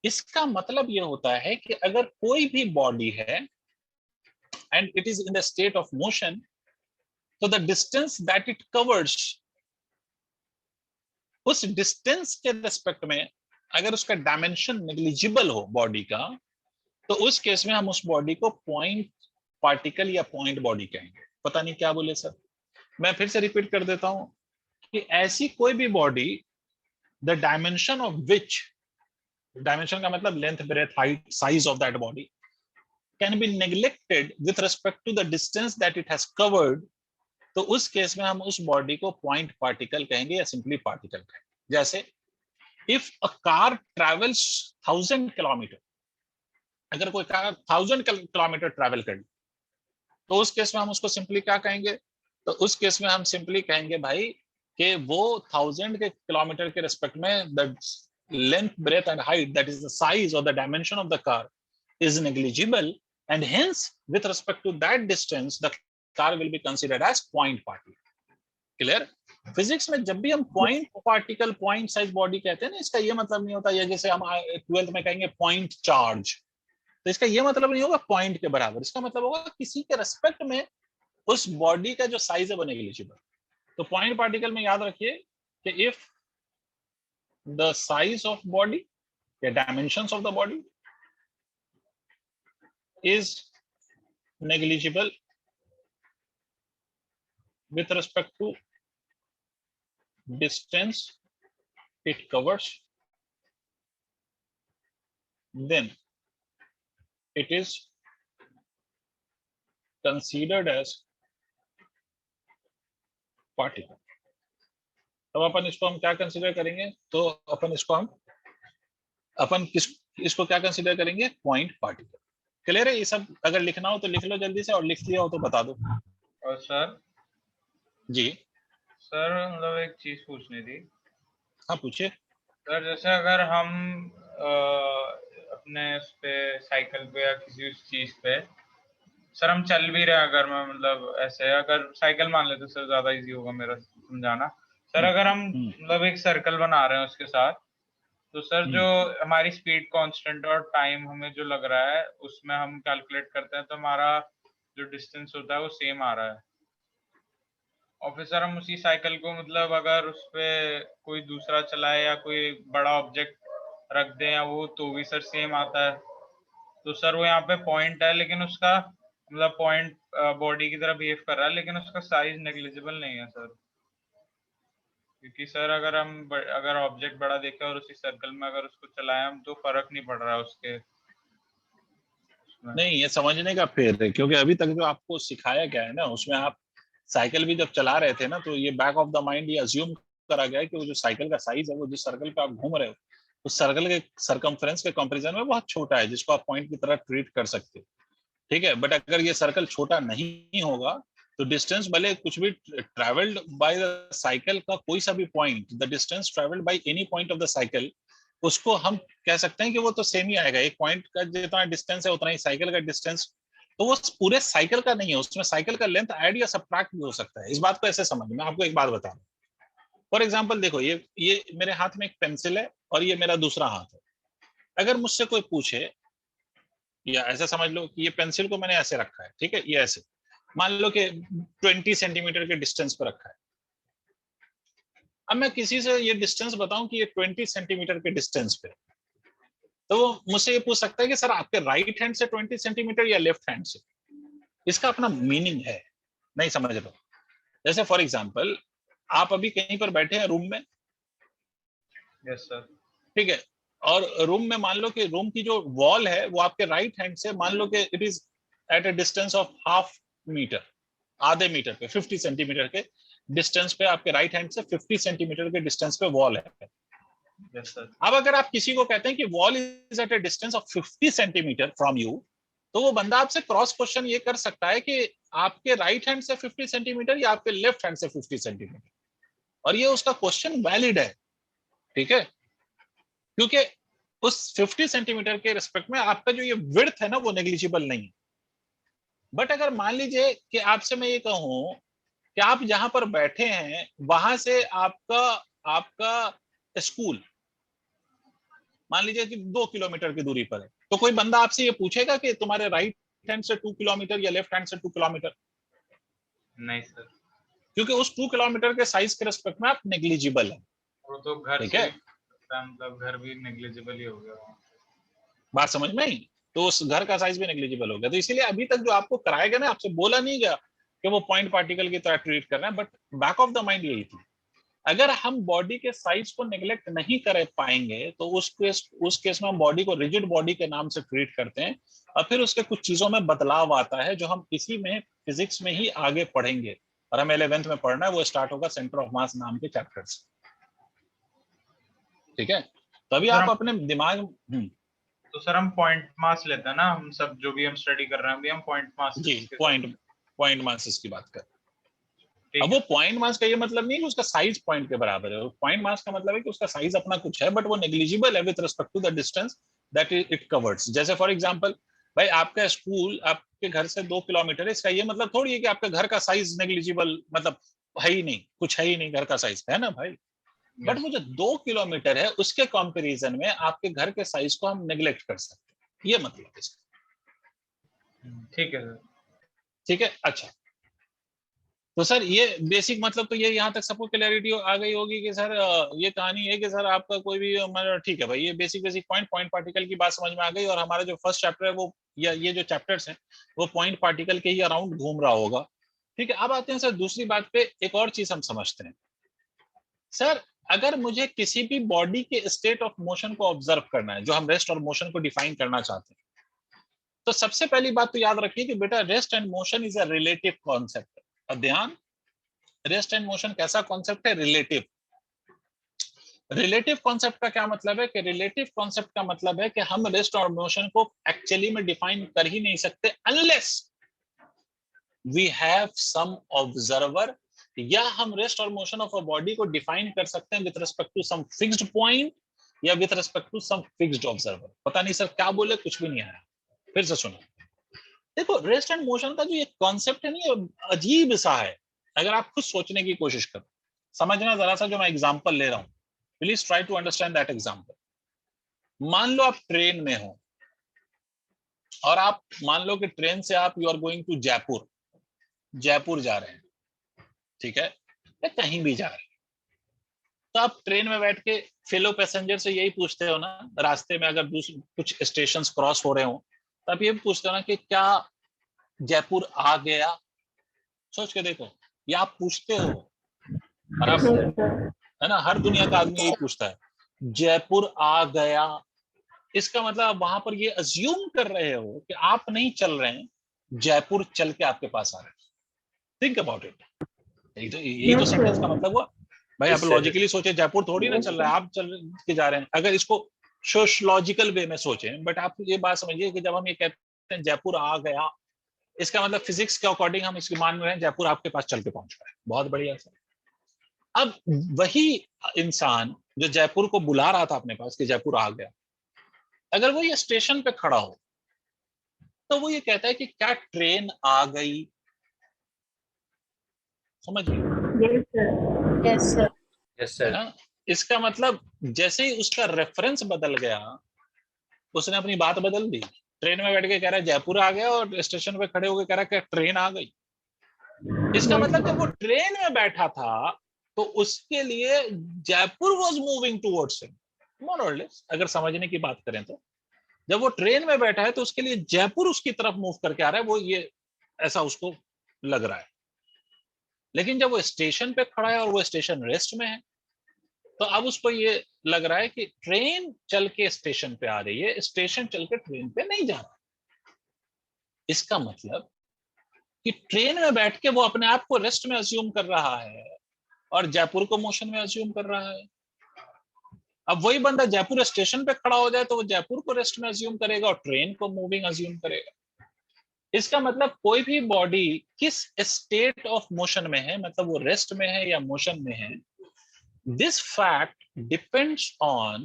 इसका मतलब ये होता है कि अगर कोई भी बॉडी है and it is in the state of motion, तो the distance that it covers, उस डिस्टेंस के रिस्पेक्ट में अगर उसका डायमेंशन नेग्लिजिबल हो बॉडी का, तो उस केस में हम उस बॉडी को पॉइंट पार्टिकल या पॉइंट बॉडी कहेंगे। पता नहीं क्या बोले सर, मैं फिर से रिपीट कर देता हूं कि ऐसी कोई भी body the dimension of which, dimension का मतलब length, breadth, height, size of that body can be neglected with respect to the distance that it has covered, तो उस केस में हम उस बॉडी को पॉइंट पार्टिकल कहेंगे या सिंपली पार्टिकल कहेंगे। जैसे if a car travels 1000 kilometre, अगर कोई कार 1000 किलोमीटर ट्रेवल कर, तो उस केस में हम उसको सिंपली क्या कहेंगे? तो उस केस में हम सिंपली कहेंगे भाई कि वो 1000 के किलोमीटर के रिस्पेक्ट में the length, breadth and height, that is the size और the dimension of the car is negligible, and hence with respect to that distance the car will be considered as point particle. Clear? Physics में जब भी हम point particle, point size body कहते हैं ना, इसका ये मतलब नहीं होता ये जैसे हम 12th में कहेंगे पॉइंट चार्ज, तो इसका ये मतलब नहीं होगा पॉइंट के बराबर। इसका मतलब होगा किसी के रेस्पेक्ट में उस बॉडी का जो साइज है वो नेग्लिजिबल। तो पॉइंट पार्टिकल में याद रखिए कि if the size of body या dimensions of the body is negligible with respect to distance it covers, then it is considered as particle. अब अपन इसको हम क्या कंसीडर करेंगे? तो अपन इसको इसको क्या कंसीडर करेंगे? Point particle. क्लियर है? ये सब अगर लिखना हो तो लिख लो जल्दी से, और लिख लिया हो तो बता दो। और सर जी सर मतलब एक चीज पूछनी थी। हाँ पूछिए सर। जैसे अगर हम अपने उस पे साइकिल पे या किसी उस चीज पे सर हम चल भी रहे, अगर मैं मतलब ऐसे अगर साइकिल मान लेते सर ज्यादा इजी होगा मेरा समझाना। सर अगर हम मतलब एक सर्कल बना रहे हैं उसके साथ, तो सर जो हमारी स्पीड कांस्टेंट और टाइम हमें जो लग रहा है उसमें हम कैलकुलेट करते हैं, तो हमारा जो डिस्टेंस होता है वो सेम आ रहा है। और फिर सर हम उसी साइकिल को मतलब अगर उस पे कोई दूसरा चलाए या कोई बड़ा ऑब्जेक्ट रख दें या वो, तो भी सर सेम आता है। तो सर वो यहाँ पे पॉइंट है, लेकिन उसका मतलब पॉइंट बॉडी की तरह बिहेव कर रहा है, लेकिन उसका साइज नेग्लिजिबल नहीं है सर। क्योंकि सर अगर ऑब्जेक्ट बड़ा देखें और उसी सर्कल में अगर उसको चलाएं हम, तो फर्क नहीं पड़ रहा उसके उसमें। नहीं, ये समझने का फेर है, क्योंकि अभी तक जो आपको सिखाया गया है ना, उसमें आप साइकिल भी जब चला रहे थे ना, तो ये बैक ऑफ द माइंड ये अज्यूम करा गया है कि वो जो साइकिल का साइज है वो जिस सर्कल पे आप घूम रहे हो उस सर्कल के सर्कमफ्रेंस के कंपैरिजन में बहुत छोटा है, जिसको आप पॉइंट की तरह ट्रीट कर सकते हो। ठीक है, बट अगर ये सर्कल छोटा नहीं होगा तो डिस्टेंस भले कुछ भी ट्रेवल्ड बाय द साइकिल का कोई सा भी point, the distance travelled by any point of the cycle, उसको हम कह सकते हैं कि वो तो सेम ही आएगा। एक पॉइंट का जितना डिस्टेंस है उतना ही साइकिल का डिस्टेंस, तो वो पूरे साइकिल का नहीं है, उसमें साइकिल का लेंथ ऐड या सब्ट्रैक्ट भी हो सकता है। इस बात को ऐसे समझ, मैं आपको एक बात बता रहा हूँ। फॉर एग्जाम्पल देखो, ये मेरे हाथ में एक पेंसिल है और ये मेरा दूसरा हाथ है। अगर मुझसे कोई पूछे, या ऐसा समझ लो कि ये पेंसिल को मैंने ऐसे रखा है, ठीक है, ये ऐसे मान लो कि 20 सेंटीमीटर के डिस्टेंस पर रखा है। अब मैं किसी से ये डिस्टेंस बताऊं कि ये 20 सेंटीमीटर के डिस्टेंस पे, तो वो मुझसे ये पूछ सकता है कि सर आपके राइट हैंड से 20 सेंटीमीटर या लेफ्ट हैंड से। इसका अपना मीनिंग है, नहीं समझ लो। जैसे फॉर एग्जांपल आप अभी कहीं पर बैठे हैं रूम में, यस सर, ठीक है, और रूम में मान लो कि रूम की जो वॉल है वो आपके राइट हैंड से मान लो कि it is at a distance of half metre, आधे मीटर पे, 50 सेंटीमीटर के डिस्टेंस पे आपके राइट हैंड से 50 सेंटीमीटर के डिस्टेंस पे वॉल है। Yes sir. अब अगर आप किसी को कहते हैं कि wall is at a distance of 50 centimetre from you, तो वो बंदा आपसे क्रॉस क्वेश्चन ये कर सकता है कि आपके राइट हैंड से 50 सेंटीमीटर या आपके लेफ्ट हैंड से 50 सेंटीमीटर, और ये उसका क्वेश्चन वैलिड है, ठीक है, क्योंकि उस 50 सेंटीमीटर के रिस्पेक्ट में आपका जो ये विड्थ है ना वो नेग्लिजिबल नहीं है। बट अगर मान लीजिए कि आपसे मैं ये कहूं कि आप जहां पर बैठे हैं वहां से आपका आपका स्कूल मान लीजिए कि 2 किलोमीटर की दूरी पर है, तो कोई बंदा आपसे ये पूछेगा कि तुम्हारे राइट हैंड से 2 किलोमीटर या लेफ्ट हैंड से 2 किलोमीटर? नहीं सर, क्योंकि उस 2 किलोमीटर के साइज के रिस्पेक्ट में आप नेग्लिजिबल है। वो तो घर ठीक से है, भी मतलब घर भी नेग्लिजिबल ही हो गया वहाँ। बात समझ में आई? तो उस घर का साइज भी नेग्लिजिबल हो गया। तो इसीलिए अभी तक जो आपको कराया गया ना, आपसे बोला नहीं गया कि वो पॉइंट पार्टिकल की तरह ट्रीट करना है, but back of the mind यही थी। अगर हम बॉडी के साइज को नेग्लेक्ट नहीं कर पाएंगे तो उस केस में हम बॉडी को रिजिड बॉडी के नाम से ट्रीट करते हैं, और फिर उसके कुछ चीजों में बदलाव आता है जो हम इसी में फिजिक्स में ही आगे पढ़ेंगे, और हमें 11th में पढ़ना है। वो स्टार्ट होगा सेंटर ऑफ मास नाम के चैप्टर से। ठीक है, तभी सर आप अपने दिमाग तो सर हम पॉइंट मास लेते हैं ना, हम सब जो भी हम स्टडी कर रहे हैं अभी हम पॉइंट मास जी पॉइंट मासेस की बात कर। ठीक अब वो पॉइंट मास का ये मतलब नहीं कि उसका साइज पॉइंट के बराबर है। पॉइंट मास का मतलब है कि उसका साइज अपना कुछ है, बट वो नेग्लिजिबल है with respect to the distance that it covers. जैसे फॉर एग्जांपल, भाई आपका स्कूल आपके घर से 2 किलोमीटर है, इसका ये मतलब थोड़ी है कि आपके घर का साइज नेग्लिजिबल, मतलब है ही नहीं, कुछ है ही नहीं घर का साइज, है ना भाई? बट वो जो 2 किलोमीटर है उसके कंपैरिजन में आपके घर के साइज को हम नेग्लेक्ट कर सकते हैं, ये मतलब इसका। ठीक है सर। ठीक है, अच्छा। तो सर ये बेसिक मतलब तो ये यहाँ तक सबको क्लैरिटी आ गई होगी कि सर ये कहानी है कि सर आपका कोई भी मतलब ठीक है भाई, ये बेसिक पॉइंट पार्टिकल की बात समझ में आ गई, और हमारा जो फर्स्ट चैप्टर है वो या ये जो चैप्टर्स हैं वो पॉइंट पार्टिकल के ही अराउंड घूम रहा होगा। ठीक है, अब आते हैं सर दूसरी बात पे। एक और चीज हम समझते हैं सर, अगर मुझे किसी भी बॉडी के स्टेट ऑफ मोशन को ऑब्जर्व करना है, जो हम रेस्ट और मोशन को डिफाइन करना चाहते हैं, तो सबसे पहली बात तो याद रखिए कि बेटा rest and motion is a relative concept. ध्यान, रेस्ट एंड मोशन कैसा कॉन्सेप्ट है? रिलेटिव। रिलेटिव कॉन्सेप्ट का क्या मतलब है? कि रिलेटिव कॉन्सेप्ट का मतलब है कि हम रेस्ट और मोशन को एक्चुअली में डिफाइन कर ही नहीं सकते unless we have some observer, या हम रेस्ट और मोशन ऑफ अ बॉडी को डिफाइन कर सकते हैं with respect to some fixed point या with respect to some fixed observer. पता नहीं सर क्या बोले, कुछ भी नहीं आया, फिर से सुनो। देखो रेस्ट एंड मोशन का जो ये कॉन्सेप्ट है ना, ये अजीब सा है। अगर आप खुद सोचने की कोशिश करो, समझना जरा सा जो मैं एग्जांपल ले रहा हूं, please try to understand that example. मान लो आप ट्रेन में हो और आप मान लो कि ट्रेन से आप you are going to Jaipur जा रहे हैं, ठीक है, या कहीं भी जा रहे हैं। तो आप ट्रेन में बैठ के फेलो पैसेंजर से यही पूछते हो ना, रास्ते में अगर कुछ स्टेशन क्रॉस हो रहे हो तो आप ये पूछते हो ना कि क्या जयपुर आ गया? सोच के देखो, ये आप पूछते हो, और आप है ना, हर दुनिया का आदमी यही पूछता है, जयपुर आ गया। इसका मतलब आप वहां पर ये अज्यूम कर रहे हो कि आप नहीं चल रहे हैं, जयपुर चल के आपके पास आ रहे हैं। Think about it. यही तो सेंटेंस का मतलब हुआ भाई। आप लॉजिकली सोचे, जयपुर थोड़ी ना चल रहा है, आप चल के जा रहे हैं। अगर इसको सोशलॉजिकल वे में सोचें, बट आप ये बात समझिए कि जब हम ये कहते हैं जयपुर आ गया, इसका मतलब फिजिक्स के अकॉर्डिंग हम इसकी मान रहे हैं जयपुर आपके पास चल के पहुंच रहा है। बहुत बढ़िया सर। अब वही इंसान जो जयपुर को बुला रहा था अपने पास कि जयपुर आ गया, अगर वो ये स्टेशन पे खड़ा हो तो वो ये कहता है कि क्या ट्रेन आ गई? समझिए? Yes, sir. Yes sir. हाँ, इसका मतलब जैसे ही उसका रेफरेंस बदल गया, उसने अपनी बात बदल दी। ट्रेन में बैठ के कह रहा है जयपुर आ गया, और स्टेशन पे खड़े होकर कह रहा है कि ट्रेन आ गई। इसका मतलब जब वो ट्रेन में बैठा था तो उसके लिए Jaipur was moving towards him, more or less. अगर समझने की बात करें तो जब वो ट्रेन में बैठा है तो उसके लिए जयपुर उसकी तरफ मूव करके आ रहा है, वो ये ऐसा उसको लग रहा है। लेकिन जब वो स्टेशन पे खड़ा है और वो स्टेशन रेस्ट में है, तो अब उसको ये लग रहा है कि ट्रेन चल के स्टेशन पे आ रही है, स्टेशन चल के ट्रेन पे नहीं जा रहा। इसका मतलब कि ट्रेन में बैठ के वो अपने आप को रेस्ट में अज्यूम कर रहा है और जयपुर को मोशन में अज्यूम कर रहा है। अब वही बंदा जयपुर स्टेशन पे खड़ा हो जाए तो वो जयपुर को रेस्ट में अज्यूम करेगा और ट्रेन को मूविंग अज्यूम करेगा। इसका मतलब कोई भी बॉडी किस स्टेट ऑफ मोशन में है, मतलब वो रेस्ट में है या मोशन में है, this fact depends on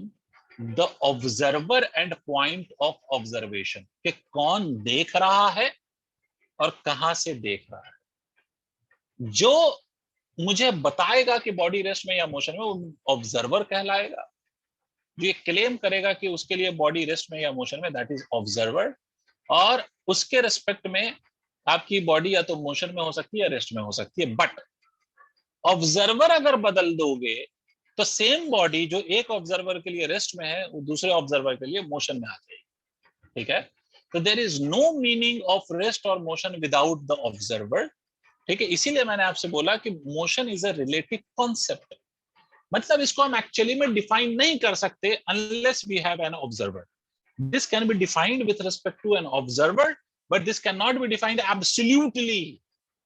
the observer and point of observation, कि कौन देख रहा है और कहां से देख रहा है। जो मुझे बताएगा कि बॉडी रेस्ट में या मोशन में, वो ऑब्जर्वर कहलाएगा। जो ये क्लेम करेगा कि उसके लिए बॉडी रेस्ट में या मोशन में, दैट इज ऑब्जर्वर। और उसके रिस्पेक्ट में आपकी बॉडी या तो मोशन में हो सकती है या रेस्ट में हो सकती है। बट ऑब्जर्वर अगर बदल दोगे तो सेम बॉडी जो एक ऑब्जर्वर के लिए रेस्ट में है, वो दूसरे ऑब्जर्वर के लिए मोशन में आ जाएगी। ठीक है, तो there is no meaning of rest और मोशन विदाउट द ऑब्जर्वर। ठीक है, इसीलिए मैंने आपसे बोला कि motion is a relative concept, मतलब इसको हम एक्चुअली में डिफाइन नहीं कर सकते unless we have an observer. This can be defined with respect to an observer, but this can not be defined absolutely.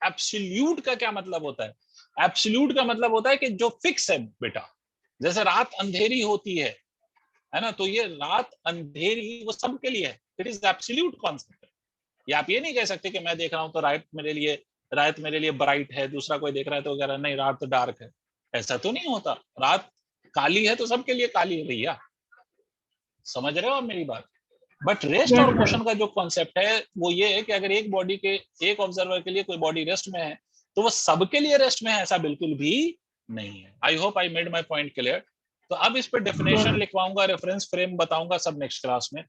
Absolute का क्या मतलब होता है? एब्सोल्यूट का मतलब होता है कि जो फिक्स है बेटा, जैसे रात अंधेरी होती है ना, तो ये रात अंधेरी वो सबके लिए है, इट इज एब्सोल्यूट कॉन्सेप्ट। या आप ये नहीं कह सकते कि मैं देख रहा हूं तो रात मेरे लिए ब्राइट है, दूसरा कोई देख रहा है तो कह रहा है नहीं रात तो डार्क है। ऐसा तो नहीं होता, रात काली है तो सबके लिए काली है भैया, समझ रहे हो आप मेरी बात? बट रेस्ट और मोशन का जो कॉन्सेप्ट है वो ये है कि अगर एक बॉडी के एक ऑब्जर्वर के लिए कोई बॉडी रेस्ट में है तो वो सबके लिए रेस्ट में है, ऐसा बिल्कुल भी नहीं है। आई hope I made my point clear. तो अब इस पर डेफिनेशन लिखवाऊंगा, रेफरेंस फ्रेम बताऊंगा सब नेक्स्ट क्लास में।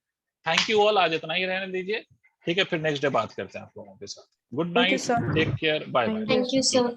थैंक यू ऑल, आज इतना ही रहने दीजिए। ठीक है, फिर नेक्स्ट डे बात करते हैं आप लोगों के साथ। Good night, take care, bye bye. Thank you, sir.